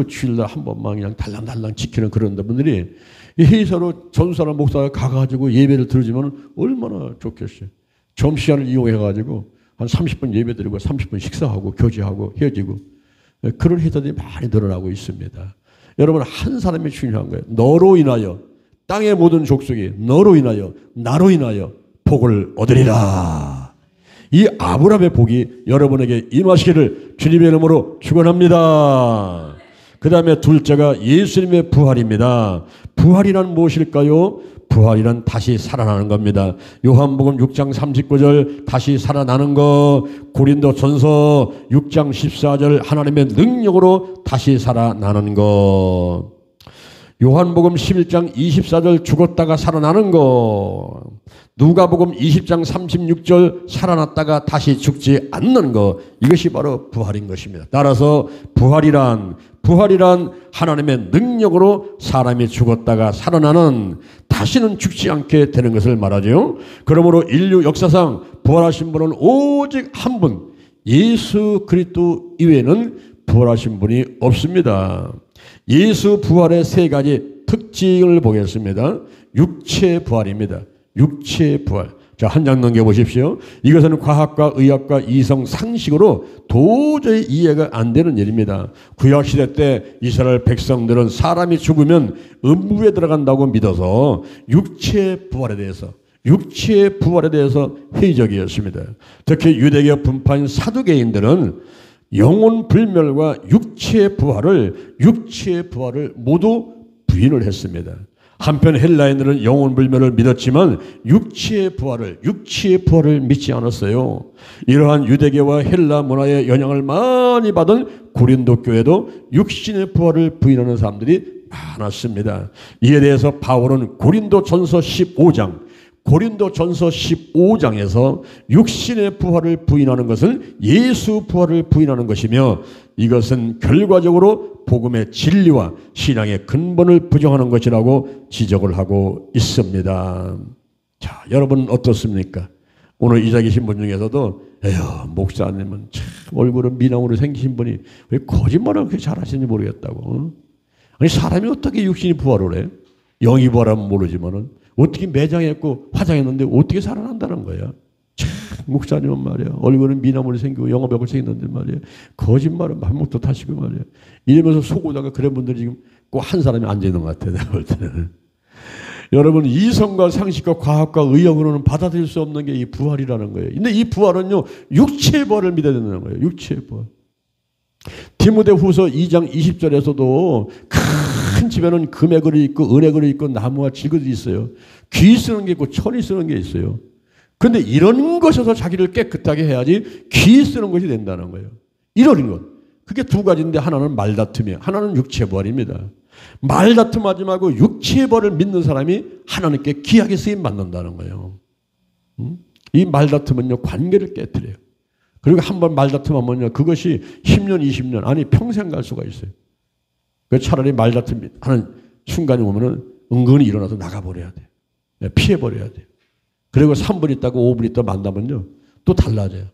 주일날 한 번만 그냥 달랑달랑 지키는 그런 분들이 이 회사로 전사나 목사가 가가지고 예배를 들어주면 얼마나 좋겠어요. 점심시간을 이용해가지고 한 30분 예배 드리고 30분 식사하고 교제하고 헤어지고 그런 회사들이 많이 늘어나고 있습니다. 여러분 한 사람이 중요한 거예요. 너로 인하여 땅의 모든 족속이 너로 인하여 나로 인하여 복을 얻으리라. 이 아브라함의 복이 여러분에게 임하시기를 주님의 이름으로 축원합니다. 그 다음에 둘째가 예수님의 부활입니다. 부활이란 무엇일까요? 부활이란 다시 살아나는 겁니다. 요한복음 6장 39절 다시 살아나는 거, 고린도전서 6장 14절 하나님의 능력으로 다시 살아나는 거, 요한복음 11장 24절 죽었다가 살아나는 거, 누가복음 20장 36절 살아났다가 다시 죽지 않는 거, 이것이 바로 부활인 것입니다. 따라서 부활이란 하나님의 능력으로 사람이 죽었다가 살아나는, 다시는 죽지 않게 되는 것을 말하죠. 그러므로 인류 역사상 부활하신 분은 오직 한 분, 예수 그리스도 이외에는 부활하신 분이 없습니다. 예수 부활의 세 가지 특징을 보겠습니다. 육체 부활입니다. 육체 부활. 자, 한 장 넘겨보십시오. 이것은 과학과 의학과 이성 상식으로 도저히 이해가 안 되는 일입니다. 구약시대 때 이스라엘 백성들은 사람이 죽으면 음부에 들어간다고 믿어서 육체 부활에 대해서 회의적이었습니다. 특히 유대교 분파인 사두개인들은 영혼 불멸과 육체 부활을 모두 부인을 했습니다. 한편 헬라인들은 영혼 불멸을 믿었지만 육체의 부활을 믿지 않았어요. 이러한 유대교와 헬라 문화의 영향을 많이 받은 고린도 교회도 육신의 부활을 부인하는 사람들이 많았습니다. 이에 대해서 바울은 고린도전서 15장에서 육신의 부활을 부인하는 것은 예수 부활을 부인하는 것이며 이것은 결과적으로 복음의 진리와 신앙의 근본을 부정하는 것이라고 지적을 하고 있습니다. 자, 여러분은 어떻습니까? 오늘 이 자리에 계신 분 중에서도 에휴, 목사님은 참 얼굴은 미남으로 생기신 분이 왜 거짓말을 그렇게 잘하시는지 모르겠다고. 아니 사람이 어떻게 육신이 부활을 해? 영이 부활하면 모르지만은 어떻게 매장했고 화장했는데 어떻게 살아난다는 거야? 참, 목사님은 말이야. 얼굴은 미남으로 생기고 영어벽을 생겼는데 말이야. 거짓말은 맘먹도 타시고 말이야. 이러면서 속오다가 그런 분들이 지금 꼭 한 사람이 앉아있는 것 같아요. 내가 볼 때는. 여러분 이성과 상식과 과학과 의학으로는 받아들일 수 없는 게 이 부활이라는 거예요. 근데 이 부활은요. 육체의 부활을 믿어야 된다는 거예요. 육체의 부활. 디모데후서 2장 20절에서도 큰 집에는 금의 그릇이 있고 은의 그릇이 있고 나무와 질그릇이 있어요. 귀 쓰는 게 있고 천이 쓰는 게 있어요. 그런데 이런 것에서 자기를 깨끗하게 해야지 귀 쓰는 것이 된다는 거예요. 이런 것. 그게 두 가지인데 하나는 말다툼이에요. 하나는 육체 부활입니다. 말다툼하지 말고 육체 부활을 믿는 사람이 하나님께 귀하게 쓰임 받는다는 거예요. 이 말다툼은요 관계를 깨뜨려요. 그리고 한번 말다툼하면요 그것이 10년 20년 아니 평생 갈 수가 있어요. 차라리 말다툼 하는 순간이 오면은 은근히 일어나서 나가버려야 돼요. 피해버려야 돼요. 그리고 3분 있다고 5분 있다 만나면요 또 달라져요.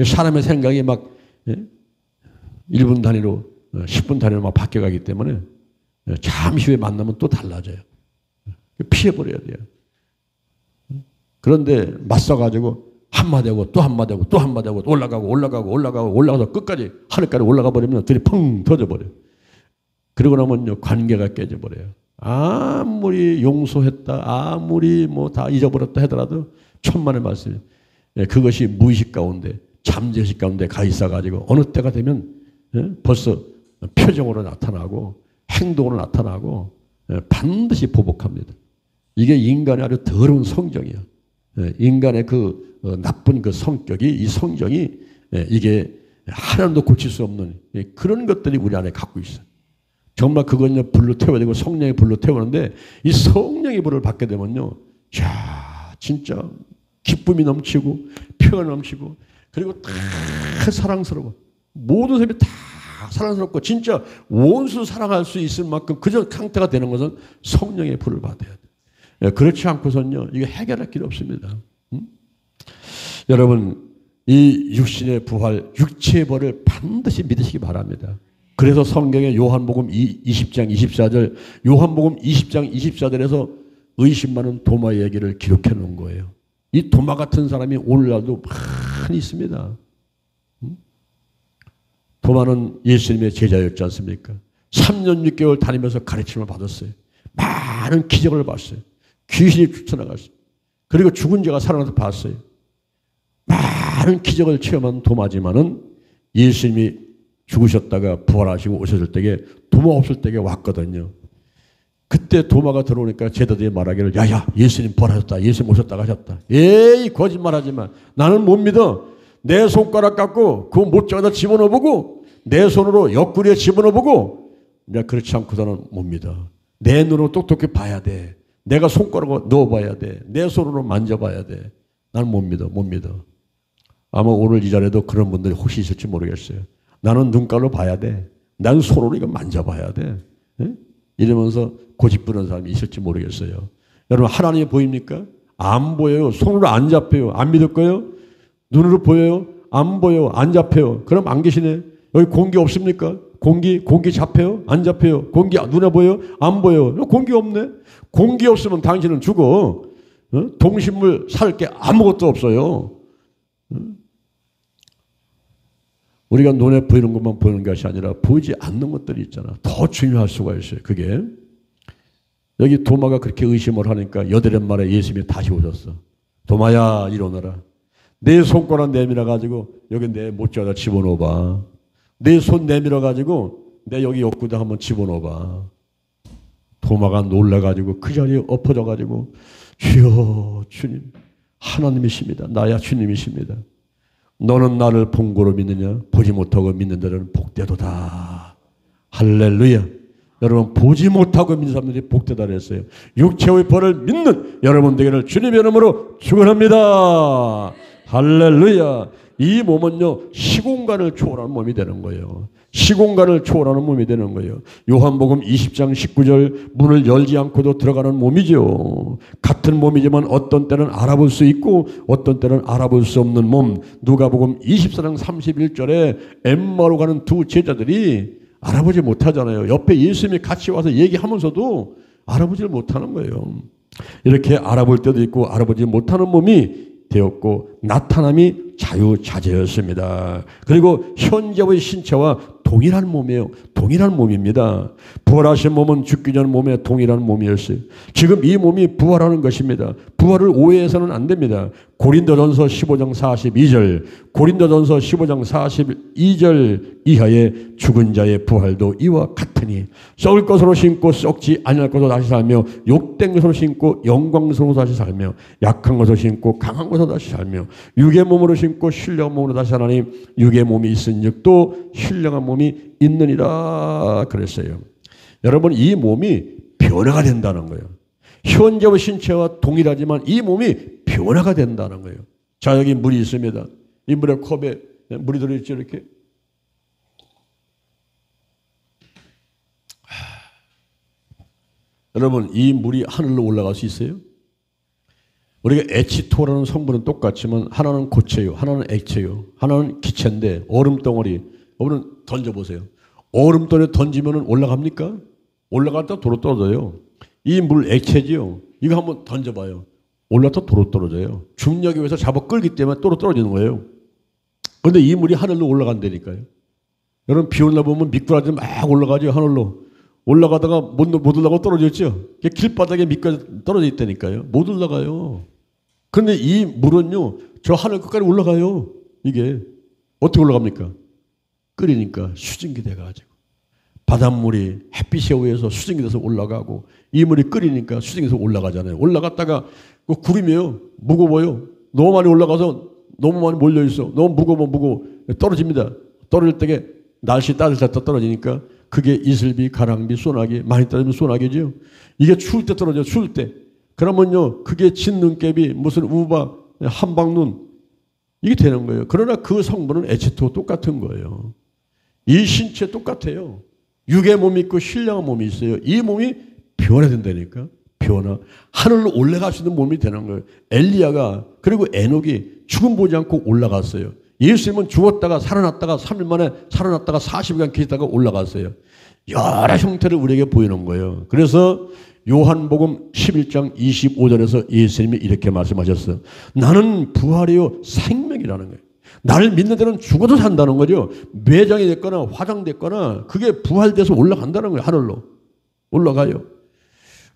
사람의 생각이 막 1분 단위로 10분 단위로 막 바뀌어가기 때문에 잠시 후에 만나면 또 달라져요. 피해버려야 돼요. 그런데 맞서가지고 한마디 하고 또 한마디 하고 또 한마디 하고 올라가서 끝까지 하늘까지 올라가 버리면 들이 펑 터져버려요. 그러고 나면요 관계가 깨져버려요. 아무리 용서했다 아무리 뭐 다 잊어버렸다 하더라도 천만의 말씀이에요. 그것이 무의식 가운데 잠재의식 가운데 가 있어가지고 어느 때가 되면 벌써 표정으로 나타나고 행동으로 나타나고 반드시 보복합니다. 이게 인간의 아주 더러운 성정이에요. 인간의 그 나쁜 그 성격이 이 성정이 이게 하나도 고칠 수 없는 그런 것들이 우리 안에 갖고 있어요. 정말 그건요 불로 태워야 되고 성령의 불로 태우는데 이 성령의 불을 받게 되면요 자 진짜 기쁨이 넘치고 평안이 넘치고 그리고 다 사랑스러워 모든 사람이 다 사랑스럽고 진짜 원수 사랑할 수 있을 만큼 그저 상태가 되는 것은 성령의 불을 받아야 돼요. 그렇지 않고선요 이게 해결할 길이 없습니다. 여러분 이 육신의 부활 육체의 부활을 반드시 믿으시기 바랍니다. 그래서 성경의 요한복음 20장 24절 요한복음 20장 24절에서 의심 많은 도마의 얘기를 기록해 놓은 거예요. 이 도마 같은 사람이 오늘날도 많이 있습니다. 도마는 예수님의 제자였지 않습니까? 3년 6개월 다니면서 가르침을 받았어요. 많은 기적을 봤어요. 귀신이 쫓아나갔어요. 그리고 죽은 자가 살아나서 봤어요. 많은 기적을 체험한 도마지만은 예수님이 죽으셨다가 부활하시고 오셨을 때에 도마 없을 때에 왔거든요. 그때 도마가 들어오니까 제자들이 말하기를 야야 예수님 부활하셨다. 예수님 오셨다고 하셨다. 에이 거짓말하지 마. 나는 못 믿어. 내 손가락 갖고 그 못자에다 집어넣어보고 내 손으로 옆구리에 집어넣어보고 내가 그렇지 않고서는 못 믿어. 내 눈으로 똑똑히 봐야 돼. 내가 손가락으로 넣어봐야 돼. 내 손으로 만져봐야 돼. 나는 못 믿어. 아마 오늘 이 자리에도 그런 분들이 혹시 있을지 모르겠어요. 나는 눈깔로 봐야 돼. 나는 손으로 이거 만져봐야 돼. 에? 이러면서 고집부리는 사람이 있을지 모르겠어요. 여러분 하나님이 보입니까? 안 보여요. 손으로 안 잡혀요. 안 믿을 거예요? 눈으로 보여요? 안 보여. 안 잡혀요. 그럼 안 계시네. 여기 공기 없습니까? 공기 잡혀요? 안 잡혀요? 공기 눈에 보여요? 안 보여요. 공기 없네. 공기 없으면 당신은 죽어. 동식물 살 게 아무것도 없어요. 우리가 눈에 보이는 것만 보이는 것이 아니라 보이지 않는 것들이 있잖아. 더 중요할 수가 있어요. 그게. 여기 도마가 그렇게 의심을 하니까 여드렛 만에 예수님이 다시 오셨어. 도마야 일어나라. 내 손가락 내밀어 가지고 여기 내 못자에다 집어넣어봐. 내 손 내밀어 가지고 내 여기 옆구리에 한번 집어넣어봐. 도마가 놀라가지고 그 자리에 엎어져가지고 주여 주님 하나님이십니다. 나야 주님이십니다. 너는 나를 본 거로 믿느냐? 보지 못하고 믿는 자들은 복되도다. 할렐루야. 여러분 보지 못하고 믿는 사람들이 복되다 그랬어요. 육체의 벌을 믿는 여러분 되기를 주님의 이름으로 축원합니다. 할렐루야. 이 몸은요 시공간을 초월하는 몸이 되는 거예요. 시공간을 초월하는 몸이 되는 거예요. 요한복음 20장 19절 문을 열지 않고도 들어가는 몸이죠. 같은 몸이지만 어떤 때는 알아볼 수 있고 어떤 때는 알아볼 수 없는 몸. 누가복음 24장 31절에 엠마오로 가는 두 제자들이 알아보지 못하잖아요. 옆에 예수님이 같이 와서 얘기하면서도 알아보지 못하는 거예요. 이렇게 알아볼 때도 있고 알아보지 못하는 몸이 되었고 나타남이 자유자재였습니다. 그리고 현재의 신체와 동일한 몸이에요. 동일한 몸입니다. 부활하신 몸은 죽기 전 몸에 동일한 몸이었어요. 지금 이 몸이 부활하는 것입니다. 부활을 오해해서는 안 됩니다. 고린도전서 15장 42절, 고린도전서 15장 42절 이하의 죽은 자의 부활도 이와 같으니 썩을 것으로 신고 썩지 아니할 것으로 다시 살며 욕된 것으로 신고 영광스러운 것으로 다시 살며 약한 것으로 신고 강한 것으로 다시 살며 육의 몸으로 신고 신령한 몸으로 다시 하나니 육의 몸이 있은즉도 신령한 몸이 있느니라 그랬어요. 여러분 이 몸이 변화가 된다는 거예요. 현재의 신체와 동일하지만 이 몸이 변화가 된다는 거예요. 자 여기 물이 있습니다. 이 물에 컵에 물이 들어있죠 이렇게. 여러분 이 물이 하늘로 올라갈 수 있어요? 우리가 H2O라는 성분은 똑같지만 하나는 고체요, 하나는 액체요, 하나는 기체인데 얼음덩어리. 여러분 던져보세요. 얼음덩어리 던지면 올라갑니까? 올라갔다 도로 떨어져요. 이 물 액체지요. 이거 한번 던져봐요. 올라갔다 도로 떨어져요. 중력에 의해서 잡아 끌기 때문에 도로 떨어지는 거예요. 그런데 이 물이 하늘로 올라간다니까요. 여러분 비 오나 보면 미꾸라지 막 올라가죠. 하늘로. 올라가다가 못 올라가고 떨어졌죠. 길바닥에 미꾸라지 떨어져 있다니까요. 못 올라가요. 그런데 이 물은요. 저 하늘 끝까지 올라가요. 이게. 어떻게 올라갑니까? 끓이니까 수증기 돼가지고. 바닷물이 햇빛에 의해서 수증기 돼서 올라가고 이 물이 끓이니까 수증기 돼서 올라가잖아요. 올라갔다가 그 구름이에요. 무거워요. 너무 많이 올라가서 너무 많이 몰려있어. 너무 무거워 떨어집니다. 떨어질 때 날씨 따뜻했다 떨어지니까 그게 이슬비, 가랑비, 소나기, 많이 떨어지면 소나기죠. 이게 추울 때 떨어져요. 추울 때. 그러면요. 그게 진눈깨비, 무슨 우박, 한방눈 이게 되는 거예요. 그러나 그 성분은 H2O 똑같은 거예요. 이 신체 똑같아요. 육의 몸이 있고 신령한 몸이 있어요. 이 몸이 변화된다니까. 변화. 하늘로 올라갈 수 있는 몸이 되는 거예요. 엘리야가 그리고 에녹이 죽음 보지 않고 올라갔어요. 예수님은 죽었다가 살아났다가 3일 만에 살아났다가 40일간 계시다가 올라갔어요. 여러 형태를 우리에게 보이는 거예요. 그래서 요한복음 11장 25절에서 예수님이 이렇게 말씀하셨어요. 나는 부활이요 생명이라는 거예요. 나를 믿는 데는 죽어도 산다는 거죠. 매장이 됐거나 화장됐거나 그게 부활돼서 올라간다는 거예요. 하늘로 올라가요.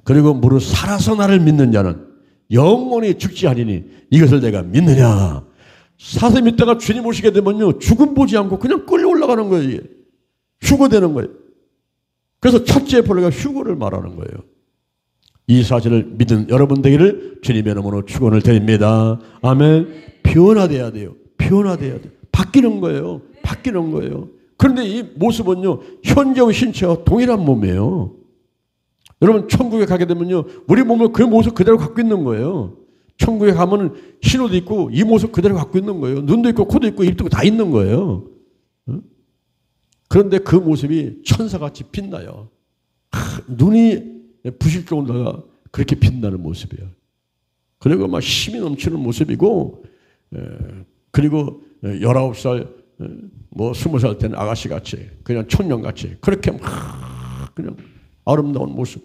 그리고 무릇 살아서 나를 믿는 자는 영원히 죽지 아니니 이것을 내가 믿느냐. 사서 믿다가 주님 오시게 되면요. 죽음 보지 않고 그냥 끌려 올라가는 거예요. 이게. 휴거되는 거예요. 그래서 첫째 본래가 휴거를 말하는 거예요. 이 사실을 믿는 여러분 되기를 주님의 이름으로 축원을 드립니다. 아멘. 변화돼야 돼요. 변화돼야 돼요. 바뀌는 거예요. 바뀌는 거예요. 그런데 이 모습은요. 현재의 신체와 동일한 몸이에요. 여러분 천국에 가게 되면요. 우리 몸을 그 모습 그대로 갖고 있는 거예요. 천국에 가면 신호도 있고 이 모습 그대로 갖고 있는 거예요. 눈도 있고 코도 있고 입도 있고 다 있는 거예요. 그런데 그 모습이 천사같이 빛나요. 눈이 부실 정도가 그렇게 빛나는 모습이에요. 그리고 막 힘이 넘치는 모습이고 그리고 19살 뭐 20살 때는 아가씨같이 그냥 청년같이 그렇게 막 그냥 아름다운 모습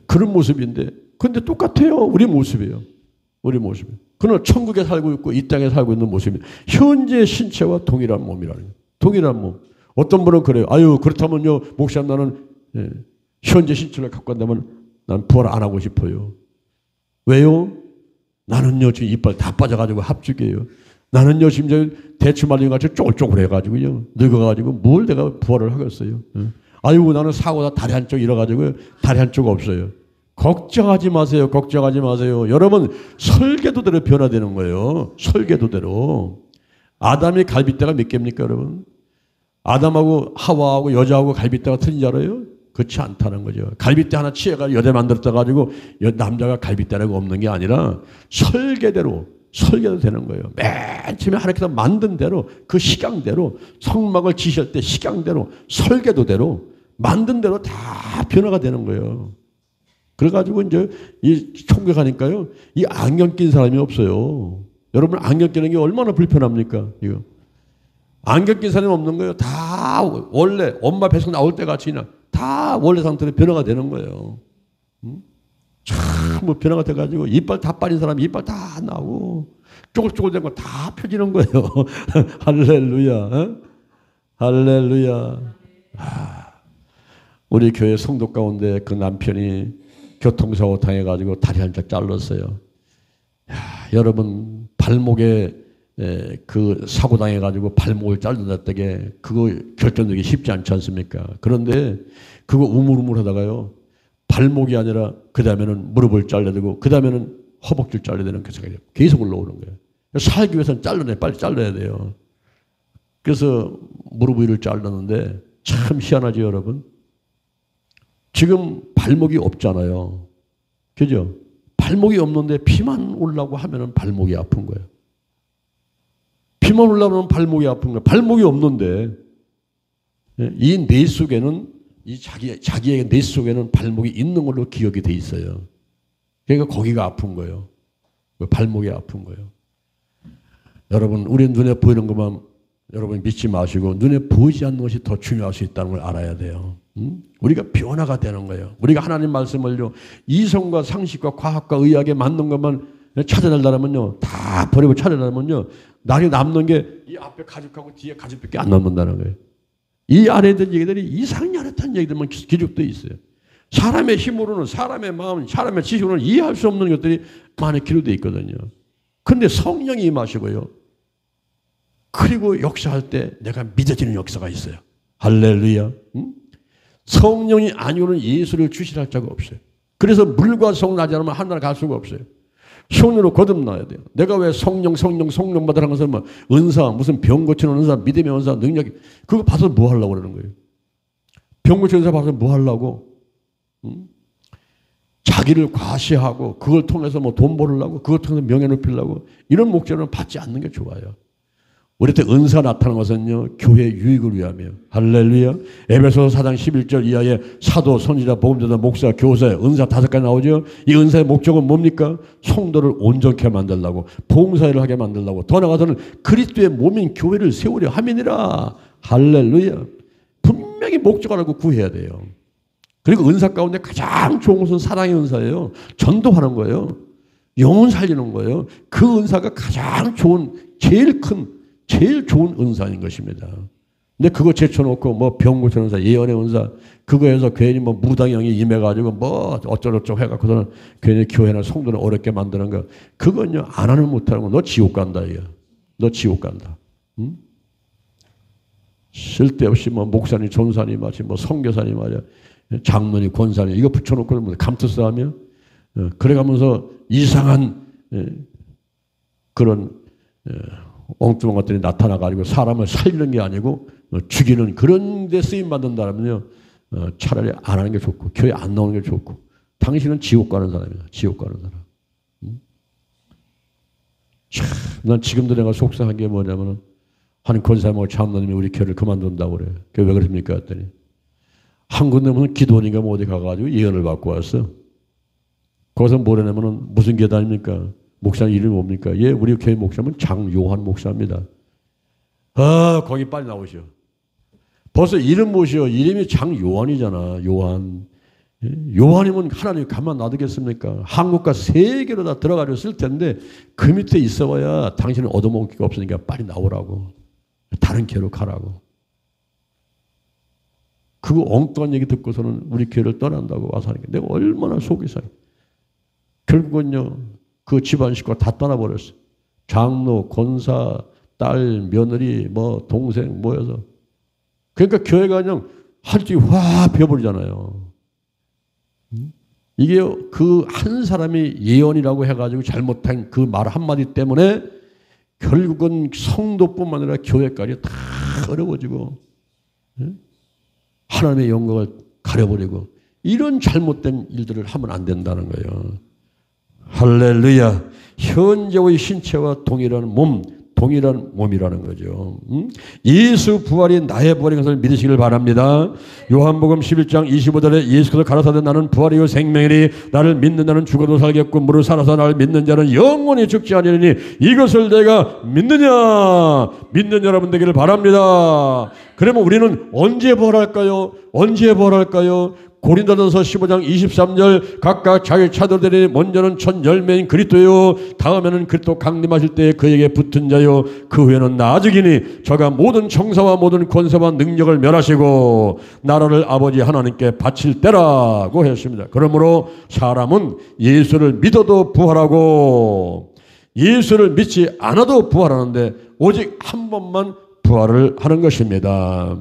그런 모습인데 근데 똑같아요. 우리 모습이에요. 우리 모습이에요. 그러나 천국에 살고 있고 이 땅에 살고 있는 모습이 현재 신체와 동일한 몸이라는 거예요. 동일한 몸. 어떤 분은 그래요. 아유 그렇다면요 목사님 나는 현재 신체를 갖고 간다면 난 부활 안 하고 싶어요. 왜요? 나는요 지금 이빨 다 빠져가지고 합죽이에요. 나는요 지금 대추 말린 같이 쪼글쪼글해가지고요 늙어가지고 뭘 내가 부활을 하겠어요. 아이고 나는 사고다 다리 한쪽 잃어가지고 다리 한쪽 없어요. 걱정하지 마세요. 걱정하지 마세요. 여러분 설계도대로 변화되는 거예요. 설계도대로. 아담의 갈빗대가 몇 개입니까 여러분? 아담하고 하와하고 여자하고 갈빗대가 틀린 줄 알아요? 그렇지 않다는 거죠. 갈빗대 하나 취해가 여대 만들었다 가지고 남자가 갈빗대라고 없는 게 아니라 설계대로 되는 거예요. 맨 처음에 하나님께서 만든 대로 그 식양대로 성막을 지실 때 식양대로 설계도대로 만든 대로 다 변화가 되는 거예요. 그래가지고 이제 이 총회 가니까요, 이 안경 낀 사람이 없어요. 여러분 안경 끼는 게 얼마나 불편합니까? 이거 안경 낀 사람이 없는 거예요. 다 원래 엄마 뱃속 나올 때 같이 그냥 다 원래 상태로 변화가 되는 거예요. 참 뭐 변화가 돼가지고 이빨 다 빠진 사람이 이빨 다 나오고 쪼글쪼글된 거 다 펴지는 거예요. 할렐루야. 어? 할렐루야. 우리 교회 성도 가운데 그 남편이 교통사고 당해가지고 다리 한쪽 잘랐어요. 여러분 발목에 그 사고 당해가지고 발목을 잘랐다는 게 그거 결정되기 쉽지 않지 않습니까? 그런데 그거 우물우물하다가요 발목이 아니라 그 다음에는 무릎을 잘라야 되고 그 다음에는 허벅지를 잘라야 되는 그 생각이 계속 올라오는 거예요. 살기 위해서는 빨리 잘라야 돼요. 그래서 무릎 위를 잘랐는데 참 희한하죠 여러분. 지금 발목이 없잖아요. 그죠? 발목이 없는데 피만 올라고 하면은 발목이 아픈 거예요. 피만 올라오면 발목이 아픈 거예요. 발목이 없는데 이 뇌 속에는 이 자기의 뇌 속에는 발목이 있는 걸로 기억이 돼 있어요. 그러니까 거기가 아픈 거예요. 발목이 아픈 거예요. 여러분 우리 눈에 보이는 것만 여러분 믿지 마시고 눈에 보이지 않는 것이 더 중요할 수 있다는 걸 알아야 돼요. 우리가 변화가 되는 거예요. 우리가 하나님 말씀을요 이성과 상식과 과학과 의학에 맞는 것만 찾아내려면요 다 버리고 찾아내려면요 나중에 남는 게 이 앞에 가죽하고 뒤에 가죽밖에 안 남는다는 거예요. 이 안에 있는 얘기들이 이상야릇한 얘기들만 기죽돼 있어요. 사람의 힘으로는 사람의 마음, 사람의 지식으로는 이해할 수 없는 것들이 많이 기록되어 있거든요. 그런데 성령이 임하시고요. 그리고 역사할 때 내가 믿어지는 역사가 있어요. 할렐루야. 성령이 아니오는 예수를 주시할 자가 없어요. 그래서 물과 성 나지 않으면 하늘을 갈 수가 없어요. 성령으로 거듭나야 돼요. 내가 왜 성령 받으라는 것은 뭐 은사, 무슨 병 고치는 은사, 믿음의 은사, 능력, 그거 봐서 뭐 하려고 그러는 거예요? 병 고치는 은사 봐서 뭐 하려고? 자기를 과시하고 그걸 통해서 뭐 돈 벌으려고 그걸 통해서 명예 높이려고 이런 목적으로는 받지 않는 게 좋아요. 우리한테 은사 나타나는 것은요 교회 유익을 위함이에요. 할렐루야. 에베소서 4장 11절 이하에 사도, 선지자, 복음전자, 목사, 교사 은사 5가지 나오죠. 이 은사의 목적은 뭡니까? 성도를 온전케 만들려고 봉사일을 하게 만들려고 더 나아가서는 그리스도의 몸인 교회를 세우려 함이니라. 할렐루야. 분명히 목적을 알고 구해야 돼요. 그리고 은사 가운데 가장 좋은 것은 사랑의 은사예요. 전도하는 거예요. 영혼 살리는 거예요. 그 은사가 가장 좋은 제일 좋은 은사인 것입니다. 근데 그거 제쳐놓고 뭐 병 고치는 은사, 예언의 은사 그거에서 괜히 뭐 무당형이 임해가지고 뭐 어쩌고저쩌고 해갖고서는 괜히 교회나 성도를 어렵게 만드는 거 그건요 안 하면 못하는 거 너 지옥 간다 이거. 너 지옥 간다. 응? 쓸데없이 뭐 목사님, 전사님 마치 뭐 선교사님 말이야 장로님, 권사님 이거 붙여놓고 뭐 감투스 하며 그래가면서 이상한 그런 엉뚱한 것들이 나타나가지고 사람을 살리는 게 아니고 죽이는 그런 데 쓰임받는다면요 차라리 안 하는 게 좋고 교회 안 나오는 게 좋고 당신은 지옥 가는 사람이야. 지옥 가는 사람. 참, 난 지금도 내가 속상한 게 뭐냐면은 한 권사님하고 장로님이 우리 교회를 그만둔다고 그래요. 교회 왜 그러십니까? 했더니 한 군데 무슨 기도원인가 뭐 어디 가가지고 예언을 받고 왔어. 거기서 뭐라냐면은 무슨 교회 다닙니까? 목사님 이름이 뭡니까? 예, 우리 교회 목사님은 장요한 목사입니다. 거기 빨리 나오시오. 벌써 이름 보시오. 이름이 장요한이잖아. 요한. 요한이면 하나님 가만 놔두겠습니까? 한국과 세계로 다 들어가려 쓸 텐데 그 밑에 있어봐야 당신은 얻어먹을 게 없으니까 빨리 나오라고. 다른 교회로 가라고. 그거 엉뚱한 얘기 듣고서는 우리 교회를 떠난다고 와서 하니까 내가 얼마나 속이 상해. 결국은요. 그 집안 식구가 다 떠나버렸어. 장로, 권사, 딸, 며느리, 뭐 동생 모여서. 그러니까 교회가 그냥 한쪽이 확 비어버리잖아요. 이게 그 한 사람이 예언이라고 해가지고 잘못한 그 말 한마디 때문에 결국은 성도뿐만 아니라 교회까지 다 어려워지고 하나님의 영광을 가려버리고 이런 잘못된 일들을 하면 안 된다는 거예요. 할렐루야. 현재의 신체와 동일한 몸이라는 거죠. 예수 부활이 나의 부활인 것을 믿으시길 바랍니다. 요한복음 11장 25절에 예수께서 가라사대 나는 부활이요 생명이니 나를 믿는 자는 죽어도 살겠고 무릇 살아서 나를 믿는 자는 영원히 죽지 아니하니 이것을 내가 믿는 여러분 되기를 바랍니다. 그러면 우리는 언제 부활할까요? 언제 부활할까요? 고린도전서 15장 23절 각각 자기 차도 되니 먼저는 첫 열매인 그리스도요 다음에는 그리스도 강림하실 때에 그에게 붙은 자요 그 후에는 나아지기니 저가 모든 청사와 모든 권세와 능력을 멸하시고 나라를 아버지 하나님께 바칠 때라고 했습니다. 그러므로 사람은 예수를 믿어도 부활하고 예수를 믿지 않아도 부활하는데 오직 한 번만 부활을 하는 것입니다.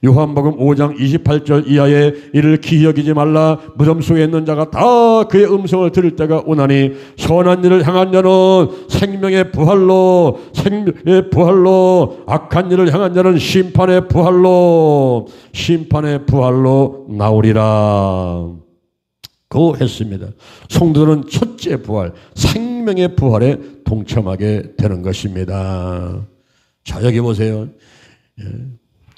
요한복음 5장 28절 이하에 이를 기억이지 말라. 무덤 속에 있는 자가 다 그의 음성을 들을 때가 오나니 선한 일을 향한 자는 생명의 부활로 악한 일을 향한 자는 심판의 부활로 나오리라 고 했습니다. 성도들은 첫째 부활, 생명의 부활에 동참하게 되는 것입니다. 자, 여기 보세요.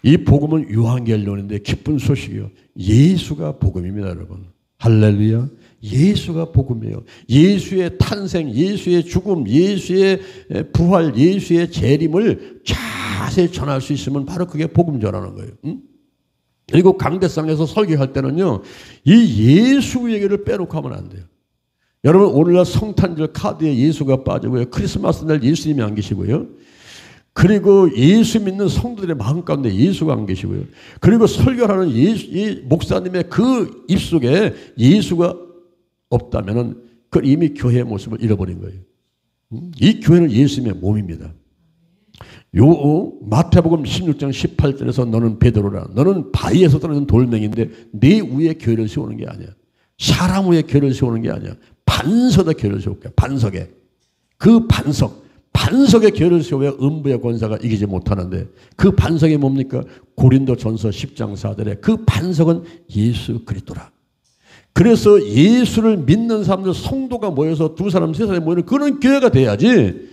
이 복음은 유한결론인데 기쁜 소식이요. 예수가 복음입니다, 여러분. 할렐루야. 예수가 복음이에요. 예수의 탄생, 예수의 죽음, 예수의 부활, 예수의 재림을 자세히 전할 수 있으면 바로 그게 복음 전하는 거예요. 그리고 강대상에서 설교할 때는요, 이 예수 얘기를 빼놓고 하면 안 돼요. 여러분, 오늘날 성탄절 카드에 예수가 빠지고요. 크리스마스 날 예수님이 안 계시고요. 그리고 예수 믿는 성도들의 마음 가운데 예수가 안 계시고요. 그리고 설교하는 이 목사님의 그 입속에 예수가 없다면은 그 이미 교회의 모습을 잃어버린 거예요. 이 교회는 예수님의 몸입니다. 마태복음 16장 18절에서 너는 베드로라. 너는 바위에서 떨어진 돌멩이인데 네 위에 교회를 세우는 게 아니야. 사람 위에 교회를 세우는 게 아니야. 반석에 교회를 세울 거야. 반석에. 그 반석의 교회를 세워야 음부의 권사가 이기지 못하는데 그 반석이 뭡니까? 고린도전서 10장 4절에 그 반석은 예수 그리스도라. 그래서 예수를 믿는 사람들 성도가 모여서 두 사람 세 사람이 모이는 그런 교회가 돼야지.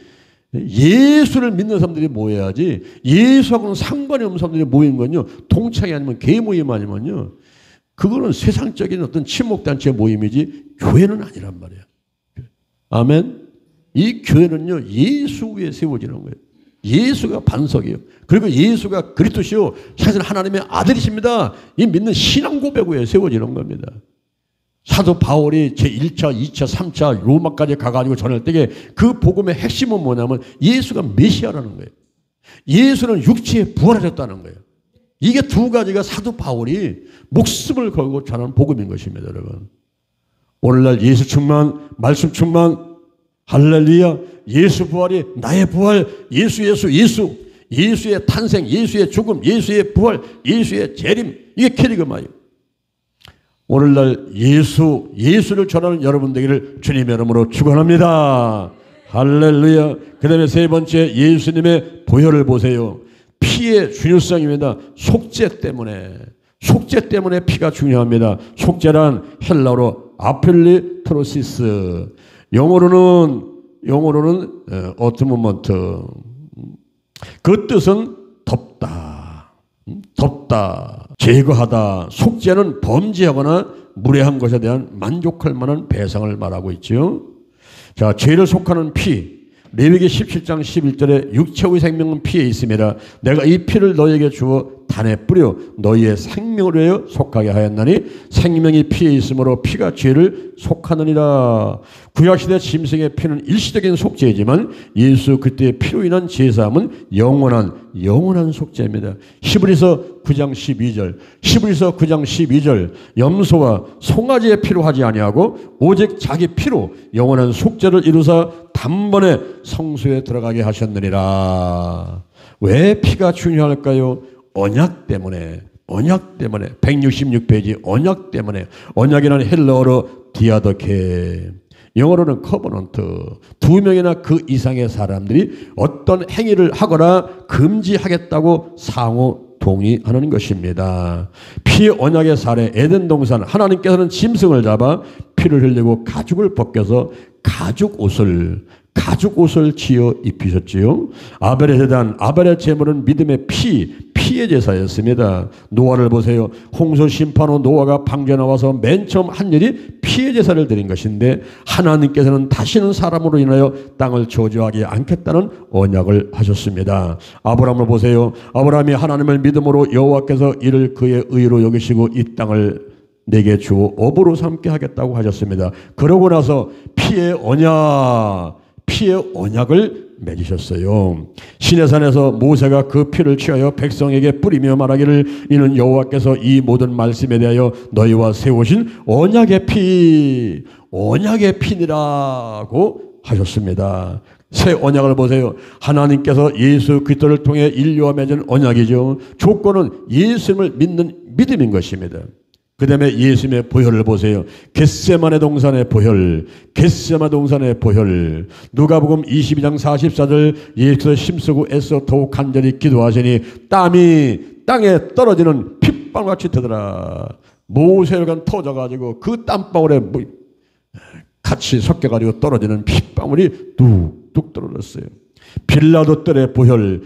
예수를 믿는 사람들이 모여야지. 예수하고는 상관이 없는 사람들이 모인 건요, 동창이 아니면 개 모임 아니면요, 그거는 세상적인 어떤 친목단체 모임이지 교회는 아니란 말이에요. 아멘. 이 교회는요, 예수 위에 세워지는 거예요. 예수가 반석이에요. 그리고 예수가 그리스도시요, 사실 하나님의 아들이십니다. 이 믿는 신앙 고백 위에 세워지는 겁니다. 사도 바울이 제1차, 2차, 3차 로마까지 가가지고 전할 때에 그 복음의 핵심은 뭐냐면 예수가 메시아라는 거예요. 예수는 육체에 부활하셨다는 거예요. 이게 두 가지가 사도 바울이 목숨을 걸고 전하는 복음인 것입니다, 여러분. 오늘날 예수 충만, 말씀 충만, 할렐루야. 예수 부활이 나의 부활. 예수의 탄생, 예수의 죽음, 예수의 부활, 예수의 재림. 이게 캐리그마예요. 오늘날 예수를 전하는 여러분 되기를 주님의 이름으로 축원합니다. 할렐루야. 그 다음에 세 번째, 예수님의 보혈을 보세요. 피의 중요성입니다. 속죄 때문에 피가 중요합니다. 속죄란 헬라어로 아필리트로시스, 영어로는 어트모먼트. 그 뜻은 덮다, 제거하다. 속죄는 범죄하거나 무례한 것에 대한 만족할 만한 배상을 말하고 있죠. 자, 죄를 속하는 피, 레위기 17장 11절에 육체의 생명은 피에 있음이라 내가 이 피를 너에게 주어 단에 뿌려 너희의 생명을 위하여 속하게 하였나니 생명이 피에 있으므로 피가 죄를 속하느니라. 구약시대 짐승의 피는 일시적인 속죄이지만 예수 그때의 피로 인한 제사함은 영원한 속죄입니다. 히브리서 9장 12절 염소와 송아지의 피로 하지 아니하고 오직 자기 피로 영원한 속죄를 이루사 단번에 성소에 들어가게 하셨느니라. 왜 피가 중요할까요? 언약 때문에 언약 때문에 166페이지 언약 때문에 언약이라는 헬라어로 디아더케 영어로는 커버넌트 두 명이나 그 이상의 사람들이 어떤 행위를 하거나 금지하겠다고 상호 동의하는 것입니다. 피의 언약의 사례 에덴 동산 하나님께서는 짐승을 잡아 피를 흘리고 가죽을 벗겨서 가죽 옷을 지어 입히셨지요. 아벨의 제단, 아벨의 제물은 믿음의 피의 제사였습니다. 노아를 보세요. 홍수 심판 후 노아가 방주에 나와서 맨 처음 한 일이 피의 제사를 드린 것인데 하나님께서는 다시는 사람으로 인하여 땅을 저주하지 않겠다는 언약을 하셨습니다. 아브라함을 보세요. 아브라함이 하나님을 믿음으로 여호와께서 이를 그의 의로 여기시고 이 땅을 내게 주어 업으로 삼게 하겠다고 하셨습니다. 그러고 나서 피의 언약을 맺으셨어요. 시내산에서 모세가 그 피를 취하여 백성에게 뿌리며 말하기를 이는 여호와께서 이 모든 말씀에 대하여 너희와 세우신 언약의 피니라고 하셨습니다. 새 언약을 보세요. 하나님께서 예수 그리스도를 통해 인류와 맺은 언약이죠. 조건은 예수님을 믿는 믿음인 것입니다. 그 다음에 예수님의 보혈을 보세요. 겟세마네 동산의 보혈. 누가복음 22장 44절 예수께서 힘쓰고 애써 더욱 간절히 기도하시니 땀이 땅에 떨어지는 핏방울같이 되더라. 모세혈관 터져가지고 그 땀방울에 같이 섞여가지고 떨어지는 핏방울이 뚝뚝 떨어졌어요. 빌라도 뜰의 보혈.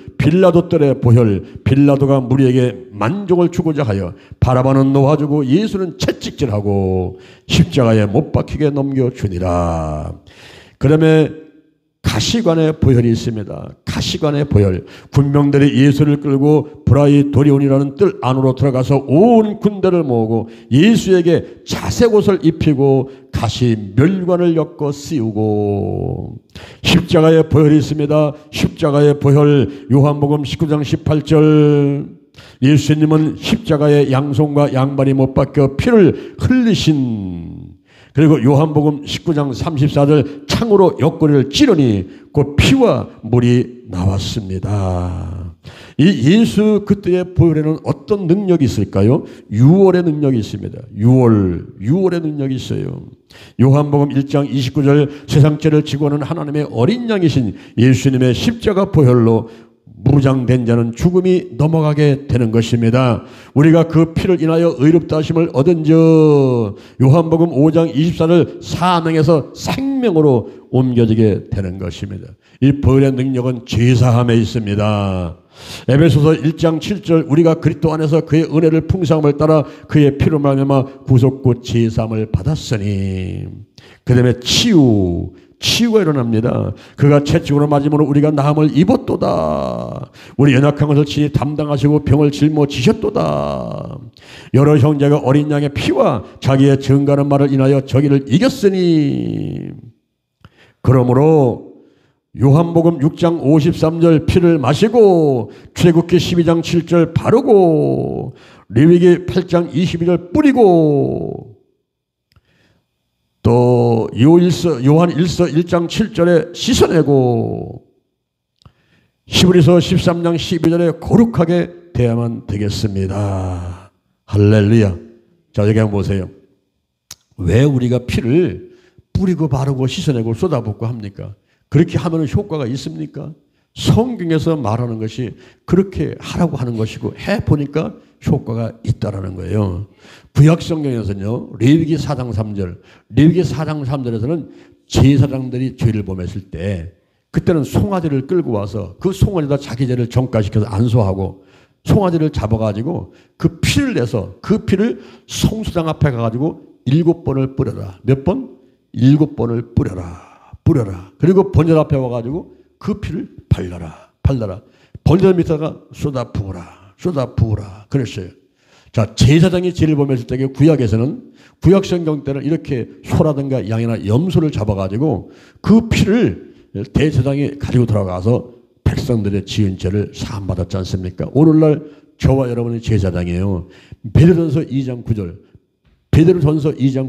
빌라도가 무리에게 만족을 주고자 하여 바라바는 놓아주고 예수는 채찍질하고 십자가에 못 박히게 넘겨주니라. 그다음에 가시관의 보혈이 있습니다. 가시관의 보혈. 군병들이 예수를 끌고 브라이도리온이라는 뜰 안으로 들어가서 온 군대를 모으고 예수에게 자색옷을 입히고 가시 멸관을 엮어 씌우고 십자가의 보혈이 있습니다. 십자가의 보혈. 요한복음 19장 18절 예수님은 십자가의 양손과 양발이 못 박혀 피를 흘리신 그리고 요한복음 19장 34절 창으로 옆구리를 찌르니 그 피와 물이 나왔습니다. 이 예수 그때의 보혈에는 어떤 능력이 있을까요? 유월의 능력이 있습니다. 유월의 능력이 있어요. 요한복음 1장 29절 세상죄를 지고 오는 하나님의 어린 양이신 예수님의 십자가 보혈로 무장된 자는 죽음이 넘어가게 되는 것입니다. 우리가 그 피를 인하여 의롭다 하심을 얻은즉 요한복음 5장 24절 사명에서 생명으로 옮겨지게 되는 것입니다. 이 보혈의 능력은 죄사함에 있습니다. 에베소서 1장 7절 우리가 그리스도 안에서 그의 은혜를 풍성함을 따라 그의 피로 말미암아 구속구 제사함을 받았으니 그 다음에 치유가 일어납니다. 그가 채찍으로 맞음으로 우리가 나음을 입었도다. 우리 연약한 것을 친히 담당하시고 병을 짊어지셨도다. 여러 형제가 어린 양의 피와 자기의 증거하는 말을 인하여 저기를 이겼으니 그러므로 요한복음 6장 53절 피를 마시고 출애굽기 12장 7절 바르고 레위기 8장 22절 뿌리고 또 요한 1서 1장 7절에 씻어내고 히브리서 13장 12절에 거룩하게 대하면 되겠습니다. 할렐루야. 자, 여기 한번 보세요. 왜 우리가 피를 뿌리고 바르고 씻어내고 쏟아붓고 합니까? 그렇게 하면 효과가 있습니까? 성경에서 말하는 것이 그렇게 하라고 하는 것이고 해보니까 효과가 있다라는 거예요. 구약 성경에서는요, 레위기 4장 3절에서는 제사장들이 죄를 범했을 때 그때는 송아지를 끌고 와서 그 송아지에다 자기 죄를 전가시켜서 안수하고 송아지를 잡아가지고 그 피를 내서 그 피를 성수장 앞에 가가지고 7번을 뿌려라. 몇 번? 7번을 뿌려라. 그리고 번제단 앞에 와가지고 그 피를 발라라. 번제단 밑에다가 쏟아 부으라. 그랬어요. 자, 제사장이 죄를 범했을 때 구약에서는 구약 성경 때는 이렇게 소라든가 양이나 염소를 잡아가지고 그 피를 대제사장이 가지고 들어가서 백성들의 지은 죄를 사함받았지 않습니까? 오늘날 저와 여러분의 제사장이에요. 베드로전서 2장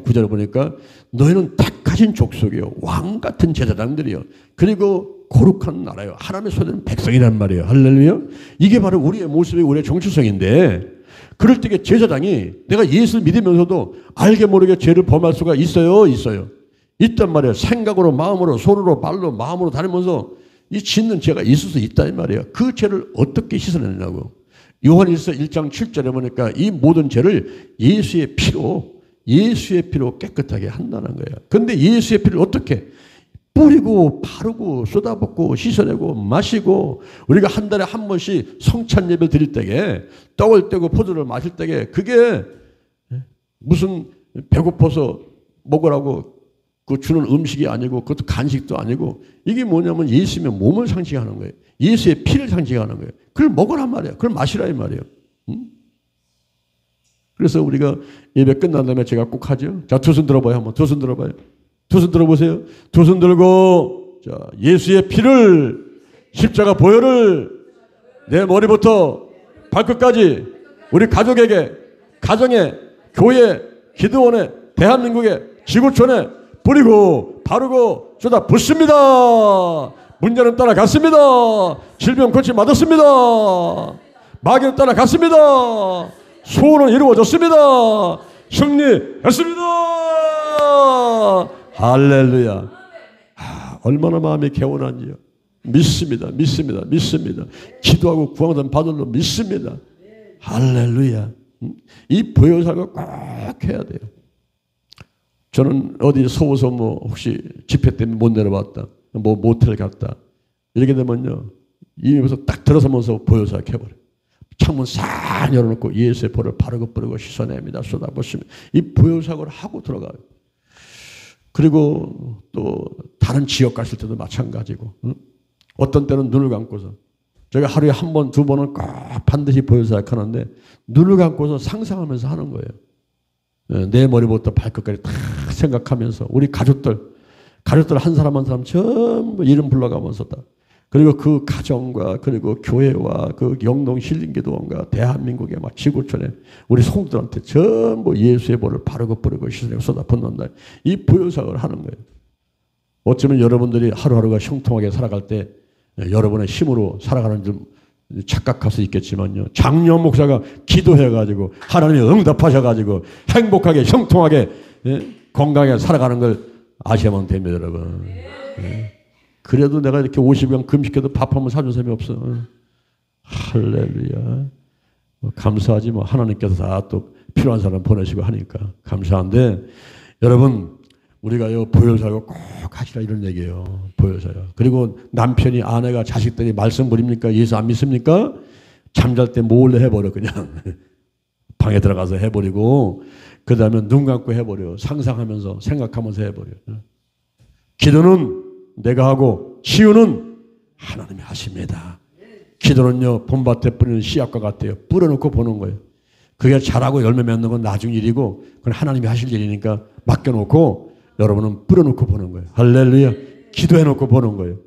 9절 보니까 너희는 택하신 족속이요 왕 같은 제사장들이요 그리고 거룩한 나라요 하나님의 소유된 백성이란 말이에요. 할렐루야. 이게 바로 우리의 모습이 우리의 정체성인데 그럴 때 제사장이 내가 예수를 믿으면서도 알게 모르게 죄를 범할 수가 있어요? 있어요. 있단 말이에요. 생각으로, 마음으로, 손으로, 발로, 마음으로 다니면서 이 짓는 죄가 있을 수 있다 이 말이에요. 그 죄를 어떻게 씻어내느냐고. 요한일서 1장 7절에 보니까 이 모든 죄를 예수의 피로 깨끗하게 한다는 거예요. 근데 예수의 피를 어떻게 뿌리고 바르고 쏟아붓고 씻어내고 마시고, 우리가 한 달에 한 번씩 성찬 예배 드릴 때에 떡을 떼고 포도를 마실 때에 그게 무슨 배고파서 먹으라고 그 주는 음식이 아니고 그것도 간식도 아니고, 이게 뭐냐면 예수의 몸을 상징하는 거예요. 예수의 피를 상징하는 거예요. 그걸 먹으란 말이에요. 그걸 마시라 이 말이에요. 그래서 우리가 예배 끝난 다음에 제가 꼭 하죠. 자, 두 손 들어봐요. 한번 두 손 들어봐요. 두 손 들어보세요. 두 손 들고, 자, 예수의 피를, 십자가 보혈을 내 머리부터 발끝까지 우리 가족에게, 가정에, 교회, 기도원에, 대한민국에, 지구촌에 뿌리고 바르고 쏟아 붓습니다. 문제는 따라갔습니다. 질병 고침 받았습니다. 마귀는 따라갔습니다. 소원은 이루어졌습니다. 승리했습니다. 할렐루야. 얼마나 마음이 개운한지요. 믿습니다. 믿습니다. 믿습니다. 기도하고 구원을 받을로 믿습니다. 할렐루야. 이 보혈사가 꼭 해야 돼요. 저는 어디 서워서 뭐 혹시 집회 때문에 못 내려봤다, 뭐 모텔 갔다 이렇게 되면요, 입에서 딱 들어서면서 보혈사 켜버려. 창문 싹 열어놓고 예수의 보혈을 바르고 뿌리고 씻어냅니다. 쏟아붓습니다. 이 보혈사고를 하고 들어가요. 그리고 또 다른 지역 갔을 때도 마찬가지고, 어떤 때는 눈을 감고서, 제가 하루에 한 번, 두 번은 꼭 반드시 보혈사 하는데 눈을 감고서 상상하면서 하는 거예요. 내 머리부터 발끝까지 다 생각하면서 우리 가족들 한 사람 한 사람 전부 이름 불러가면서 다, 그리고 그 가정과 그리고 교회와 그 영동 힐링기도원과 대한민국의 막 지구촌에 우리 성도들한테 전부 예수의 보를 바르고 뿌리고 씻어내고 쏟아붓는다. 이 보혈사역을 하는 거예요. 어쩌면 여러분들이 하루하루가 형통하게 살아갈 때 여러분의 힘으로 살아가는 줄 착각할 수 있겠지만요, 장로원 목사가 기도해가지고 하나님이 응답하셔가지고 행복하게 형통하게 건강하게 살아가는 걸 아셔야만 됩니다, 여러분. 그래도 내가 이렇게 50일 금식해도 밥 한 번 사준 사람이 없어. 할렐루야. 감사하지 뭐. 하나님께서 다 또 필요한 사람 보내시고 하니까 감사한데, 여러분 우리가요 보혈사역 꼭 하시라 이런 얘기예요. 보혈사역. 그리고 남편이, 아내가, 자식들이 말씀 부립니까? 예수 안 믿습니까? 잠잘 때 몰래 해버려. 그냥 방에 들어가서 해버리고, 그 다음에 눈 감고 해버려. 상상하면서 생각하면서 해버려. 기도는 내가 하고 치유는 하나님이 하십니다. 기도는요 봄밭에 뿌리는 씨앗과 같아요. 뿌려놓고 보는 거예요. 그게 자라고 열매 맺는 건 나중 일이고, 그건 하나님이 하실 일이니까 맡겨놓고 여러분은 뿌려놓고 보는 거예요. 할렐루야. 기도해놓고 보는 거예요.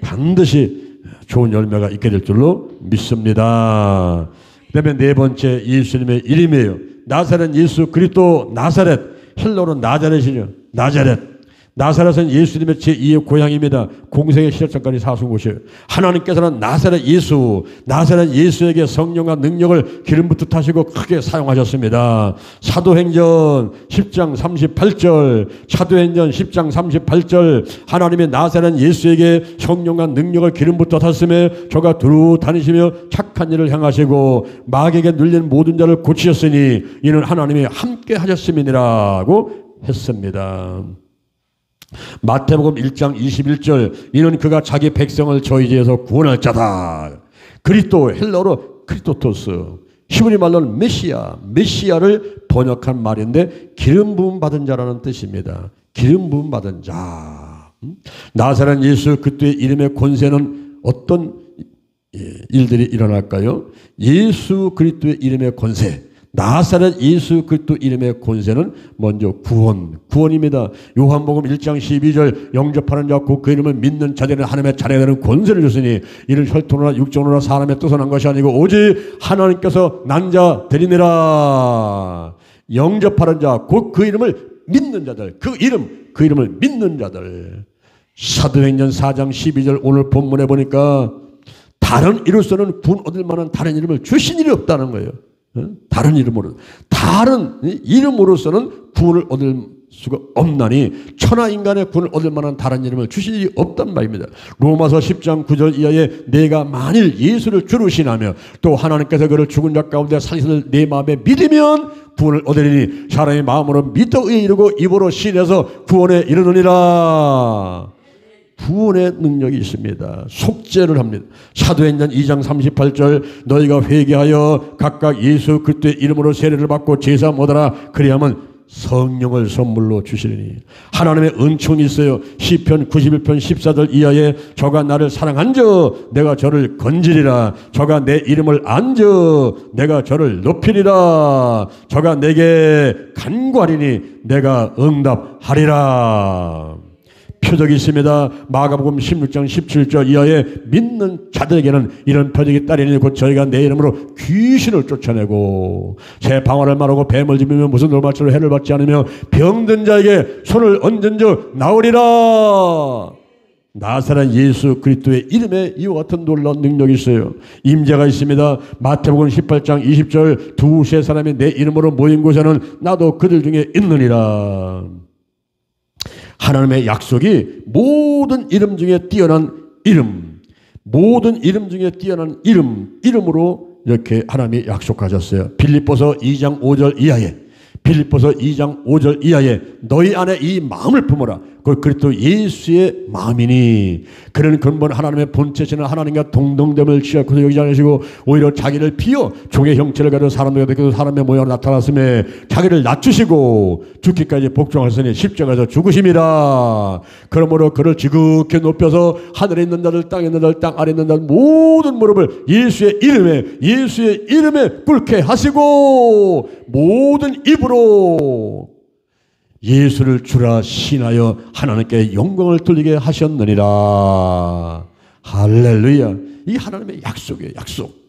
반드시 좋은 열매가 있게 될 줄로 믿습니다. 그 다음에 네 번째, 예수님의 이름이에요. 나사렛 예수 그리스도. 나사렛, 헬라어로 나자렛이죠. 나자렛. 나사렛은 예수님의 제2의 고향입니다. 공생의 시작 전까지 사신 곳이에요. 하나님께서는 나사렛 예수에게 성령과 능력을 기름부터 타시고 크게 사용하셨습니다. 사도행전 10장 38절, 사도행전 10장 38절, 하나님의 나사렛 예수에게 성령과 능력을 기름부터 타셨음에 저가 두루 다니시며 착한 일을 행하시고 마귀에게 눌린 모든 자를 고치셨으니 이는 하나님이 함께 하셨음이니라고 했습니다. 마태복음 1장 21절, 이는 그가 자기 백성을 저희 죄에서 구원할 자다. 그리스도, 헬라어로 크리스토토스, 히브리 말로는 메시아를 번역한 말인데 기름 부음 받은 자라는 뜻입니다. 기름 부음 받은 자. 나사렛 예수 그리스도의 이름의 권세는 어떤 일들이 일어날까요? 예수 그리스도의 이름의 권세, 나사렛 예수 그리스도 이름의 권세는 먼저 구원입니다. 요한복음 1장 12절, 영접하는 자 곧 그 이름을 믿는 자들은 하나님의 자녀가 되는 권세를 줬으니 이는 혈통으로나 육정으로나 사람의 뜻을 난 것이 아니고 오직 하나님께서 난 자들이니라. 영접하는 자 곧 그 이름을 믿는 자들, 그 이름을 믿는 자들. 사도행전 4장 12절, 오늘 본문에 보니까 다른 이로서는 구원 얻을 만한 다른 이름을 주신 일이 없다는 거예요. 다른 이름으로. 다른 이름으로서는 구원을 얻을 수가 없나니 천하 인간의 구원을 얻을 만한 다른 이름을 주신 일이 없단 말입니다. 로마서 10장 9절 이하에 내가 만일 예수를 주로 신하며 또 하나님께서 그를 죽은 자 가운데 살리심을 내 마음에 믿으면 구원을 얻으리니 사람의 마음으로 믿어 의에 이르고 입으로 신해서 구원에 이르느니라. 구원의 능력이 있습니다. 속죄를 합니다. 사도행전 2장 38절 너희가 회개하여 각각 예수 그리스도의 이름으로 세례를 받고 제사함 얻어라. 그리하면 성령을 선물로 주시리니. 하나님의 은총이 있어요. 시편 91편 14절 이하에 저가 나를 사랑한저 내가 저를 건지리라. 저가 내 이름을 안저 내가 저를 높이리라. 저가 내게 간구하리니 내가 응답하리라. 표적이 있습니다. 마가복음 16장 17절 이하에 믿는 자들에게는 이런 표적이 따르니 곧 저희가 내 이름으로 귀신을 쫓아내고 새 방언을 말하고 뱀을 집으며 무슨 돌마처럼 해를 받지 않으며 병든 자에게 손을 얹은 적 나오리라. 나사렛 예수 그리스도의 이름에 이와 같은 놀라운 능력이 있어요. 임재가 있습니다. 마태복음 18장 20절 두세 사람이 내 이름으로 모인 곳에는 나도 그들 중에 있느니라. 하나님의 약속이 모든 이름 중에 뛰어난 이름, 모든 이름 중에 뛰어난 이름으로 이렇게 하나님이 약속하셨어요. 빌립보서 2장 5절 이하에, 빌립보서 2장 5절 이하에 너희 안에 이 마음을 품어라. 그 그리스도 예수의 마음이니. 그런 근본 하나님의 본체시는 하나님과 동등됨을 취하고도 여기지 않으시고 오히려 자기를 비워 종의 형체를 가지고 사람들과 되고 사람의 모양으로 나타났음에 자기를 낮추시고 죽기까지 복종하시니 십자가에서 죽으심이라. 그러므로 그를 지극히 높여서 하늘에 있는 자들 땅에 있는 자들 땅 아래 있는 자들 모든 무릎을 예수의 이름에 꿇게 하시고 모든 입으로 예수를 주라 신하여 하나님께 영광을 돌리게 하셨느니라. 할렐루야. 이 하나님의 약속이에요. 약속.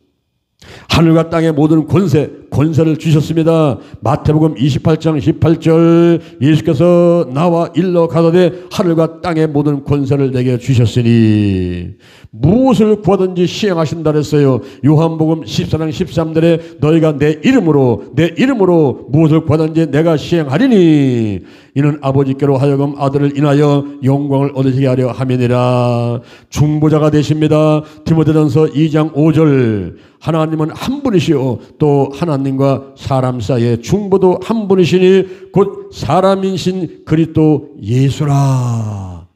하늘과 땅의 모든 권세를 주셨습니다. 마태복음 28장 18절 예수께서 나와 일러 가로되 하늘과 땅의 모든 권세를 내게 주셨으니 무엇을 구하든지 시행하신다 그랬어요. 요한복음 14장 13절에 너희가 내 이름으로 무엇을 구하든지 내가 시행하리니 이는 아버지께로 하여금 아들을 인하여 영광을 얻으시게 하려 함이니라. 중보자가 되십니다. 디모데전서 2장 5절 하나님은 한 분이시요 또 하나님과 사람 사이의 중보도 한 분이시니 곧 사람이신 그리스도 예수라.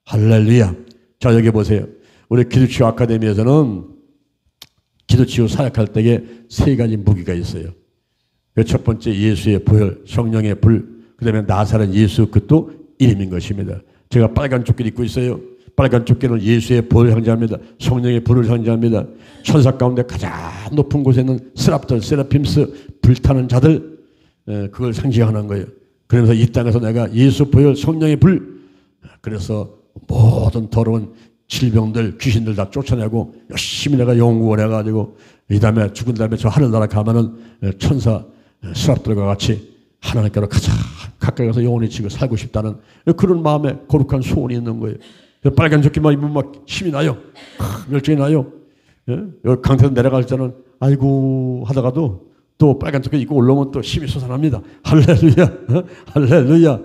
할렐루야. 자 여기 보세요. 우리 기도치유 아카데미에서는 기도치유 사역할 때에 세 가지 무기가 있어요. 첫 번째 예수의 보혈, 성령의 불, 그 다음에 나사렛 예수 그것도 이름인 것입니다. 제가 빨간 조끼를 입고 있어요. 빨간 조끼는 예수의 보혈을 상징합니다. 성령의 불을 상징합니다. 천사 가운데 가장 높은 곳에 있는 스랍들, 세라핌스, 불타는 자들, 그걸 상징하는 거예요. 그러면서 이 땅에서 내가 예수 보혈, 성령의 불, 그래서 모든 더러운 질병들, 귀신들 다 쫓아내고 열심히 내가 연구원해가지고 이 다음에 죽은 다음에 저 하늘나라 가면은 천사 스랍들과 같이 하나님께로 가장 가까이 가서 영원히 지고 살고 싶다는 그런 마음에 거룩한 소원이 있는 거예요. 빨간 조끼만 입으면 막 힘이 나요. 열정이 나요. 여기 강태에서 내려갈 때는 아이고 하다가도 또 빨간 조끼 입고 올라오면 또 힘이 솟아납니다. 할렐루야. 할렐루야.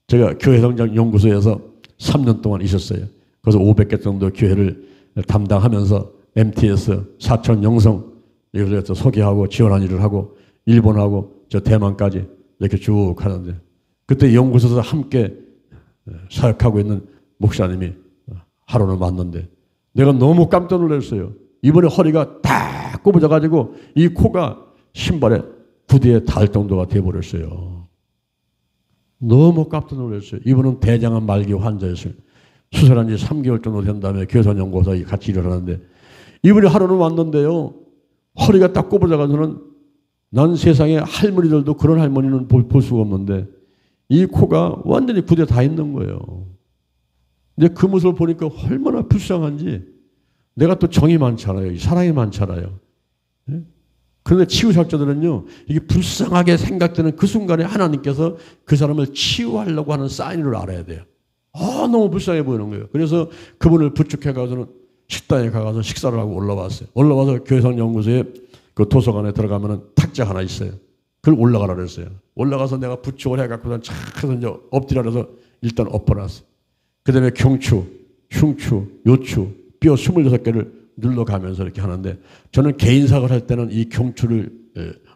제가 교회성장 연구소에서 3년 동안 있었어요. 그래서 500개 정도 교회를 담당하면서 MTS, 사천 영성 이것을 소개하고 지원한 일을 하고 일본하고 저 대만까지 이렇게 쭉 하는데 그때 연구소에서 함께 사역하고 있는 목사님이 하루는 만났는데 내가 너무 깜짝 놀랐어요. 이번에 허리가 딱 굽어져가지고 이 코가 신발에 구디에 닿을 정도가 돼버렸어요. 너무 깜짝 놀랐어요. 이분은 대장암 말기 환자였어요. 수술한 지 3개월 정도 된 다음에 교산연구소에 같이 일을 하는데 이분이 하루는 왔는데요. 허리가 딱 굽어져가지고는 난 세상에 할머니들도 그런 할머니는 볼 수가 없는데 이 코가 완전히 구디에 다 있는 거예요. 근데 그 모습을 보니까 얼마나 불쌍한지 내가 또 정이 많잖아요. 사랑이 많잖아요. 그런데 치유학자들은요. 이게 불쌍하게 생각되는 그 순간에 하나님께서 그 사람을 치유하려고 하는 사인을 알아야 돼요. 너무 불쌍해 보이는 거예요. 그래서 그분을 부축해가서는 식당에 가서 식사를 하고 올라왔어요. 올라와서 교회성 연구소에 그 도서관에 들어가면은 탁자 하나 있어요. 그걸 올라가라 그랬어요. 올라가서 내가 부축을 해갖고는 착해서 이제 엎드려 그래서 일단 엎어놨어. 그 다음에 경추, 흉추, 요추, 뼈 26개를 눌러가면서 이렇게 하는데 저는 개인 사역을 할 때는 이 경추를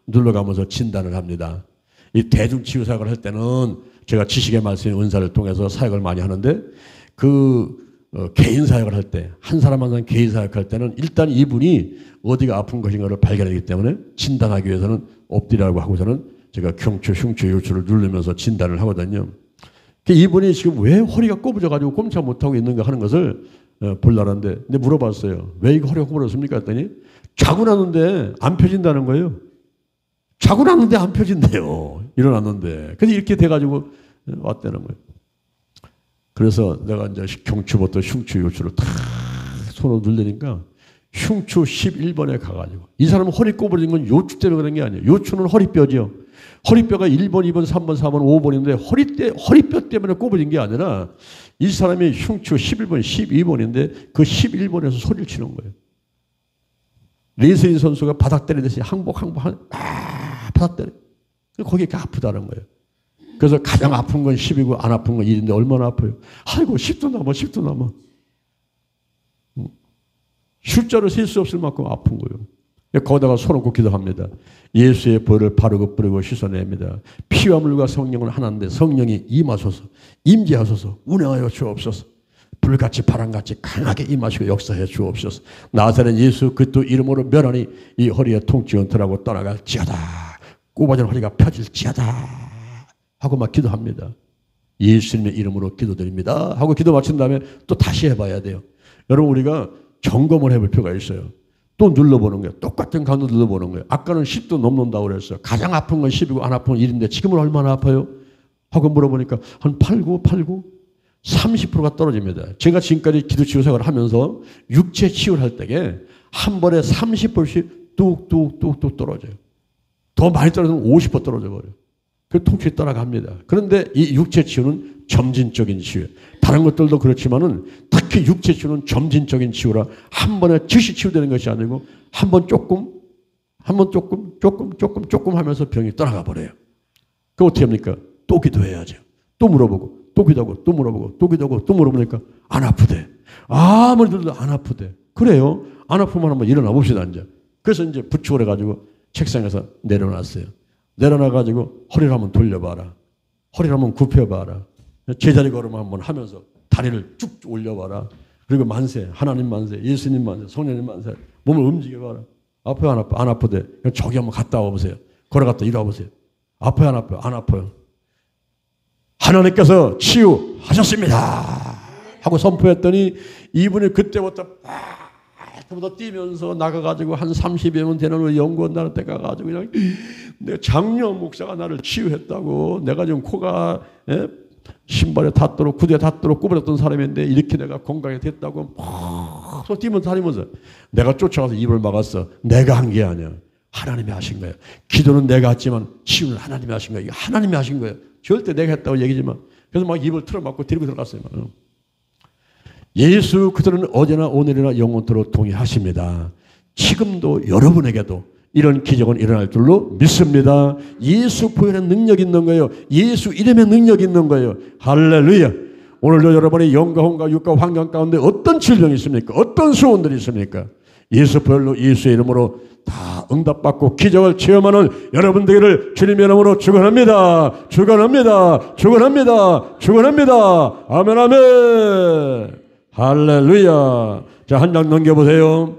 눌러가면서 진단을 합니다. 이 대중치유 사역을 할 때는 제가 지식의 말씀의 은사를 통해서 사역을 많이 하는데 개인 사역을 할 때, 한 사람 한 사람 개인 사역할 때는 일단 이분이 어디가 아픈 것인가를 발견하기 때문에 진단하기 위해서는 엎드리라고 하고서는 제가 경추, 흉추, 요추를 누르면서 진단을 하거든요. 이분이 지금 왜 허리가 꼬부져가지고 꼼짝 못하고 있는가 하는 것을 보려는데, 근데 물어봤어요. 왜 이거 허리가 꼬부졌습니까? 했더니 자고 났는데 안 펴진다는 거예요. 자고 났는데 안 펴진대요. 일어났는데. 그래서 이렇게 돼가지고 왔다는 거예요. 그래서 내가 이제 경추부터 흉추, 요추를 탁 손으로 누르니까 흉추 11번에 가가지고, 이 사람은 허리 꼬부러진 건 요추 때문에 그런 게 아니에요. 요추는 허리뼈죠. 허리뼈가 1번, 2번, 3번, 4번, 5번인데 허리뼈 때문에 꼬부러진 게 아니라 이 사람이 흉추 11번, 12번인데 그 11번에서 소리를 치는 거예요. 레슬링 선수가 바닥 때리듯이 항복 바닥 때려. 거기에 아프다는 거예요. 그래서 가장 아픈 건 10이고 안 아픈 건 1인데 얼마나 아파요? 아이고 10도 남아. 숫자로 셀 수 없을 만큼 아픈 거예요. 거기다가 손 얹고 기도합니다. 예수의 벌을 바르고 뿌리고 씻어냅니다. 피와 물과 성령은 하나인데 성령이 임하소서, 임재하소서, 운행하여 주옵소서. 불같이 바람같이 강하게 임하시고 역사해 주옵소서. 나사렛 예수 그리스도 이름으로 멸하니 이 허리에 통증이 은퇴하고 떠나갈지어다. 꼬부라진 허리가 펴질지어다 하고 막 기도합니다. 예수님의 이름으로 기도드립니다 하고 기도 마친 다음에 또 다시 해봐야 돼요. 여러분, 우리가 점검을 해볼 필요가 있어요. 또 눌러보는 거예요. 똑같은 강도 눌러보는 거예요. 아까는 10도 넘는다고 그랬어요. 가장 아픈 건 10이고 안 아픈 건 1인데 지금은 얼마나 아파요? 하고 물어보니까 한 89, 30%가 떨어집니다. 제가 지금까지 기도치유 생활을 하면서 육체 치유를 할 때에 한 번에 30%씩 뚝뚝뚝뚝 떨어져요. 더 많이 떨어지면 50% 떨어져 버려요. 그 통증이 따라갑니다. 그런데 이 육체 치유는 점진적인 치유예요. 다른 것들도 그렇지만은 특히 육체 치유는 점진적인 치유라 한 번에 즉시 치유되는 것이 아니고 한 번 조금 하면서 병이 떠나가 버려요. 그럼 어떻게 합니까? 또 기도해야죠. 또 물어보고 또 기도하고 또 물어보고 또 기도하고 또 물어보니까 안 아프대. 아무리 들어도 안 아프대. 그래요? 안 아프면 한번 일어나 봅시다 이제. 그래서 이제 부축을 해가지고 책상에서 내려놨어요. 내려놔가지고 허리를 한번 돌려봐라. 허리를 한번 굽혀봐라. 제자리 걸음 한번 하면서 다리를 쭉 올려봐라. 그리고 만세, 하나님 만세, 예수님 만세, 성령님 만세. 몸을 움직여봐라. 아파요, 안 아파? 안 아프대. 저기 한번 갔다 와보세요. 걸어갔다 일어나 보세요. 아파요, 안 아파요? 안 아파요. 하나님께서 치유하셨습니다 하고 선포했더니 이분이 그때부터 뛰면서 나가가지고 한 30여 명 되는 연구원 나라 때 가가지고 그냥 내가 장로원 목사가 나를 치유했다고, 내가 지금 코가 신발에 닿도록 구두에 닿도록 구부렸던 사람인데 이렇게 내가 건강이 됐다고 막 뛰면서 다니면서 내가 쫓아가서 입을 막았어. 내가 한 게 아니야. 하나님이 하신 거예요. 기도는 내가 했지만 치유는 하나님이 하신 거예요. 하나님이 하신 거예요. 절대 내가 했다고 얘기지만. 그래서 막 입을 틀어막고 데리고 들어갔어요. 예수 그들은 어제나 오늘이나 영원토록 동의하십니다. 지금도 여러분에게도 이런 기적은 일어날 줄로 믿습니다. 예수 보혈의 능력이 있는 거예요. 예수 이름의 능력이 있는 거예요. 할렐루야. 오늘도 여러분의 영과 혼과 육과 환경 가운데 어떤 질병이 있습니까? 어떤 소원들이 있습니까? 예수 보혈로 예수의 이름으로 다 응답받고 기적을 체험하는 여러분들을 주님의 이름으로 축원합니다. 축원합니다. 축원합니다. 축원합니다. 아멘 아멘. 할렐루야. 자, 한 장 넘겨보세요.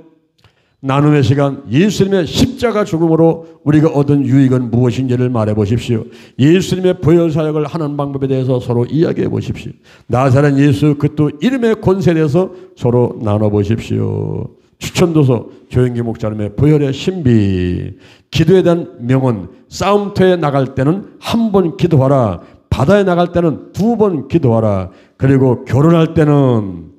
나눔의 시간. 예수님의 십자가 죽음으로 우리가 얻은 유익은 무엇인지를 말해보십시오. 예수님의 보혈 사역을 하는 방법에 대해서 서로 이야기해 보십시오. 나사렛 예수 그리스도 이름의 권세에 대해서 서로 나눠보십시오. 추천도서 조영기 목사님의 보혈의 신비. 기도에 대한 명언. 싸움터에 나갈 때는 한 번 기도하라. 바다에 나갈 때는 2번 기도하라. 그리고 결혼할 때는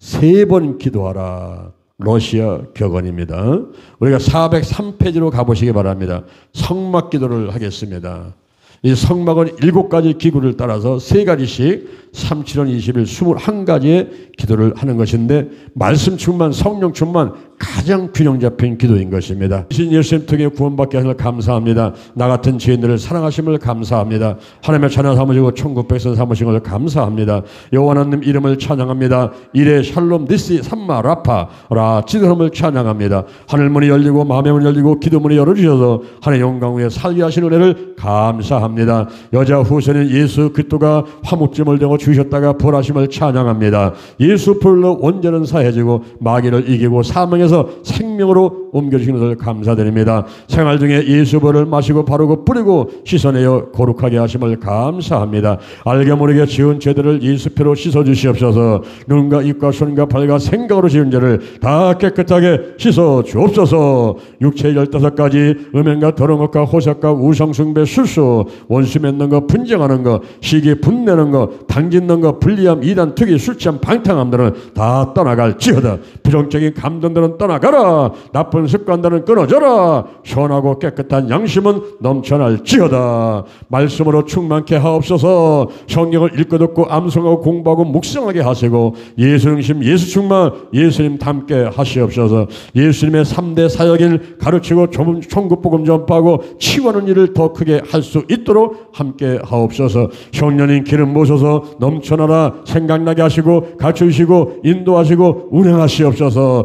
3번 기도하라. 러시아 격언입니다. 우리가 403페이지로 가보시기 바랍니다. 성막 기도를 하겠습니다. 이 성막은 7가지 기구를 따라서 3가지씩 37원 20일 21가지의 기도를 하는 것인데 말씀 충만 성령 충만 가장 균형 잡힌 기도인 것입니다. 신 예수님 통해 구원받게 하심을 감사합니다. 나 같은 죄인들을 사랑하심을 감사합니다. 하나님의 자녀 삼으시고 천국 백성 삼으신 것을 감사합니다. 여호와 하나님 이름을 찬양합니다. 이레 샬롬 니시 삼마 라파 라 지도함을 찬양합니다. 하늘문이 열리고 마음의 문이 열리고 기도문이 열어주셔서 하나님의 영광 위에 살게 하신 은혜를 감사합니다. 여자 후손인 예수 그리스도가 화목제물 되어 주셨다가 벌하심을 찬양합니다. 예수 불로 원죄는 사해지고 마귀를 이기고 사망에서 생명으로 옮겨주시는 것을 감사드립니다. 생활 중에 예수 벌을 마시고 바르고 뿌리고 씻어내어 거룩하게 하심을 감사합니다. 알게 모르게 지은 죄들을 예수피로 씻어주시옵소서. 눈과 입과 손과 발과 생각으로 지은 죄를 다 깨끗하게 씻어 주옵소서. 육체 15가지 음행과 더러운 것과 호색과 우상숭배 술수 원수 맺는 것 분쟁하는 것 시기 분내는 것 당짓는 것 불리함 이단 투기 술 취함 방탕함들은 다 떠나갈지어다. 부정적인 감정들은 떠나가라. 나쁜 습관들은 끊어져라. 선하고 깨끗한 양심은 넘쳐날지어다. 말씀으로 충만케 하옵소서. 성경을 읽고 듣고 암송하고 공부하고 묵상하게 하시고 예수 중심 예수 충만 예수님 닮게 하시옵소서. 예수님의 3대 사역을 가르치고 천국복음 전파하고 치유하는 일을 더 크게 할 수 있도록 함께 하옵소서. 성령님 기름 부으셔서 넘쳐나라 생각나게 하시고 가르쳐주시고 인도하시고 운행하시옵소서.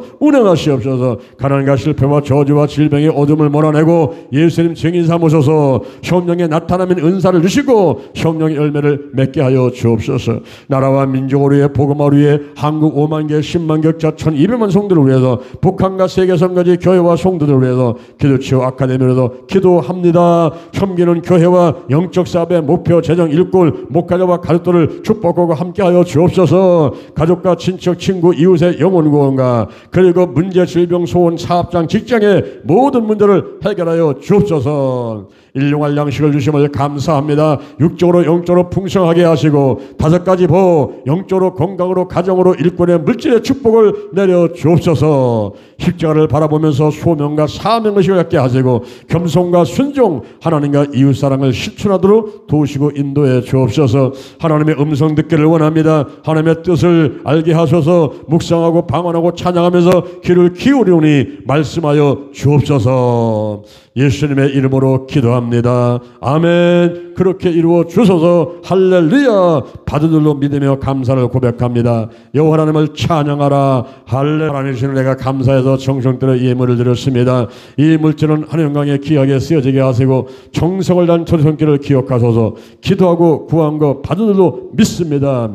가난과 실패와 저주와 질병의 어둠을 몰아내고 예수님 증인 삼으셔서 성령의 나타나면 은사를 주시고 성령의 열매를 맺게 하여 주옵소서. 나라와 민족을 위해 복음을 위해 한국 5만 개 10만 격자 1200만 성도를 위해서 북한과 세계선까지 교회와 성도들을 위해서 기도치유 아카데미로도 기도합니다. 섬기는 교회와 영적 사업의 목표 재정 일꾼 목가자와 가족들을 축복하고 함께하여 주옵소서. 가족과 친척 친구 이웃의 영혼 구원과 그리고 문제 질병 소원 사업장 직장의 모든 문제를 해결하여 주옵소서. 일용할 양식을 주심을 감사합니다. 육적으로 영적으로 풍성하게 하시고 5가지 보 영적으로 건강으로 가정으로 일꾼의 물질의 축복을 내려 주옵소서. 십자가를 바라보면서 소명과 사명의식을 갖게 하시고 겸손과 순종 하나님과 이웃사랑을 실천하도록 도우시고 인도해 주옵소서. 하나님의 음성 듣기를 원합니다. 하나님의 뜻을 알게 하셔서 묵상하고 방언하고 찬양하면서 귀를 기울이오니 말씀하여 주옵소서. 예수님의 이름으로 기도합니다. 아멘. 그렇게 이루어 주소서. 할렐루야. 받으들로 믿으며 감사를 고백합니다. 여호와 하나님을 찬양하라. 할렐루야. 하나님 내가 감사해서 정성들의 예물을 드렸습니다. 이 물질은 하나님 영광에 귀하게 쓰여지게 하시고 정성을 다한 저의 손길을 기억하소서. 기도하고 구한 것 받으들로 믿습니다.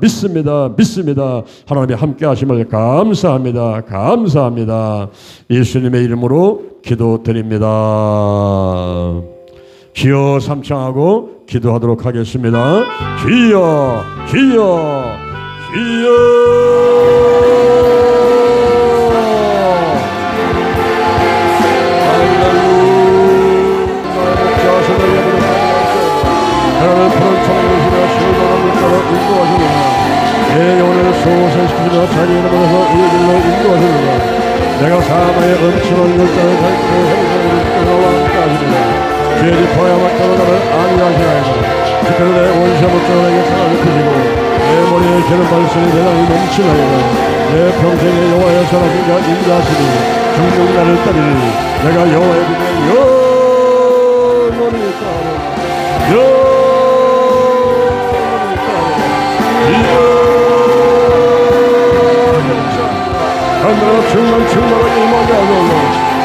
하나님이 함께 하심을 감사합니다. 예수님의 이름으로 기도드립니다. 주여 삼창하고 기도하도록 하겠습니다. 주여 하나님 푸른 청년이시며 시원한 물가로 인도하시느냐 내 영혼을 소생시키시며 자기 이름으로서 이 길로 인도하시느냐 내가 사마의 엄청난 물가를 밟고 행성을 끌어와 함께하시느냐 죄 지퍼야 막다로 나를 안위하시나이다. 그때로 내 원시와 목적에게 상을 입히시고 내 머리에 기름 발성이 대단히 넘치나이다. 내 평생에 여호와의 선하신 자 인자하시니 종종 나를 따르니 내가 여호와의 빛에 영원히 따르라. 하늘아 충만하게 임하게 하소서.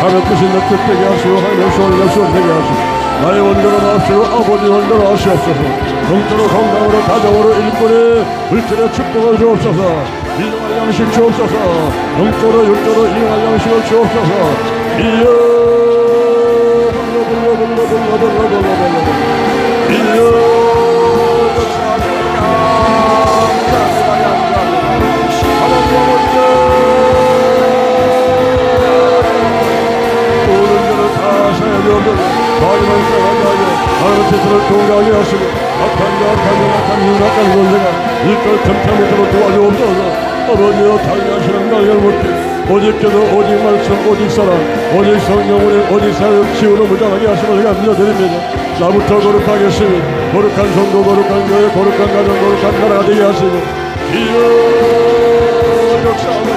하늘 뜻이 내 뜻되게 하시고 하늘의 소원이 내 소원 되게 하시고 나의 원대로 나옵시고 아버지 원대로 하시옵소서. 영적으로 건강으로 가정으로 일꾼의 물질의 축복을 주옵소서. 일용할 양식 주옵소서. 영적으로 육적으로 일용할 양식을 주옵소서. 이여 하나님 뜻을 동하게 하시고 악한 권세가 일절 틈타 못하도록 도와주옵소서. 아버지여 달리하시는 날을 못해 오직께도 오직 말씀 오직 사랑 오직 성령으로 오직 사역 치유로 무장하게 하심을 감사드립니다. 나부터 거룩하겠으니 거룩한 성도 거룩한 교회 거룩한 가정 거룩한 나라가 되게 하시고 이여 역사하소서.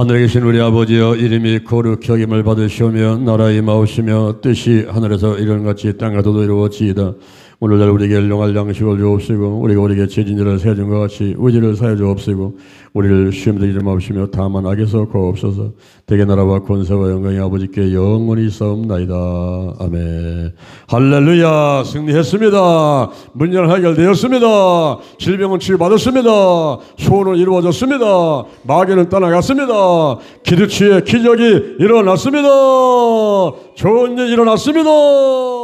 하늘에 계신 우리 아버지여, 이름이 거룩히 여김을 받으시오며 나라의 임하옵시며 뜻이 하늘에서 이런같이 땅에서도 이루어지이다. 오늘날 우리에게 일용할 양식을 주옵시고 우리가 우리에게 죄진 자를 사해준 것 같이 우리 죄를 사해 주옵시고 우리를 시험에 들게 하지 마옵시며 다만 악에서 구하옵소서. 대개 나라와 권세와 영광이 아버지께 영원히 있사옵나이다. 아멘. 할렐루야. 승리했습니다. 문제는 해결되었습니다. 질병은 치유받았습니다. 소원은 이루어졌습니다. 마귀는 떠나갔습니다. 기도치의 기적이 일어났습니다. 좋은 일 일어났습니다.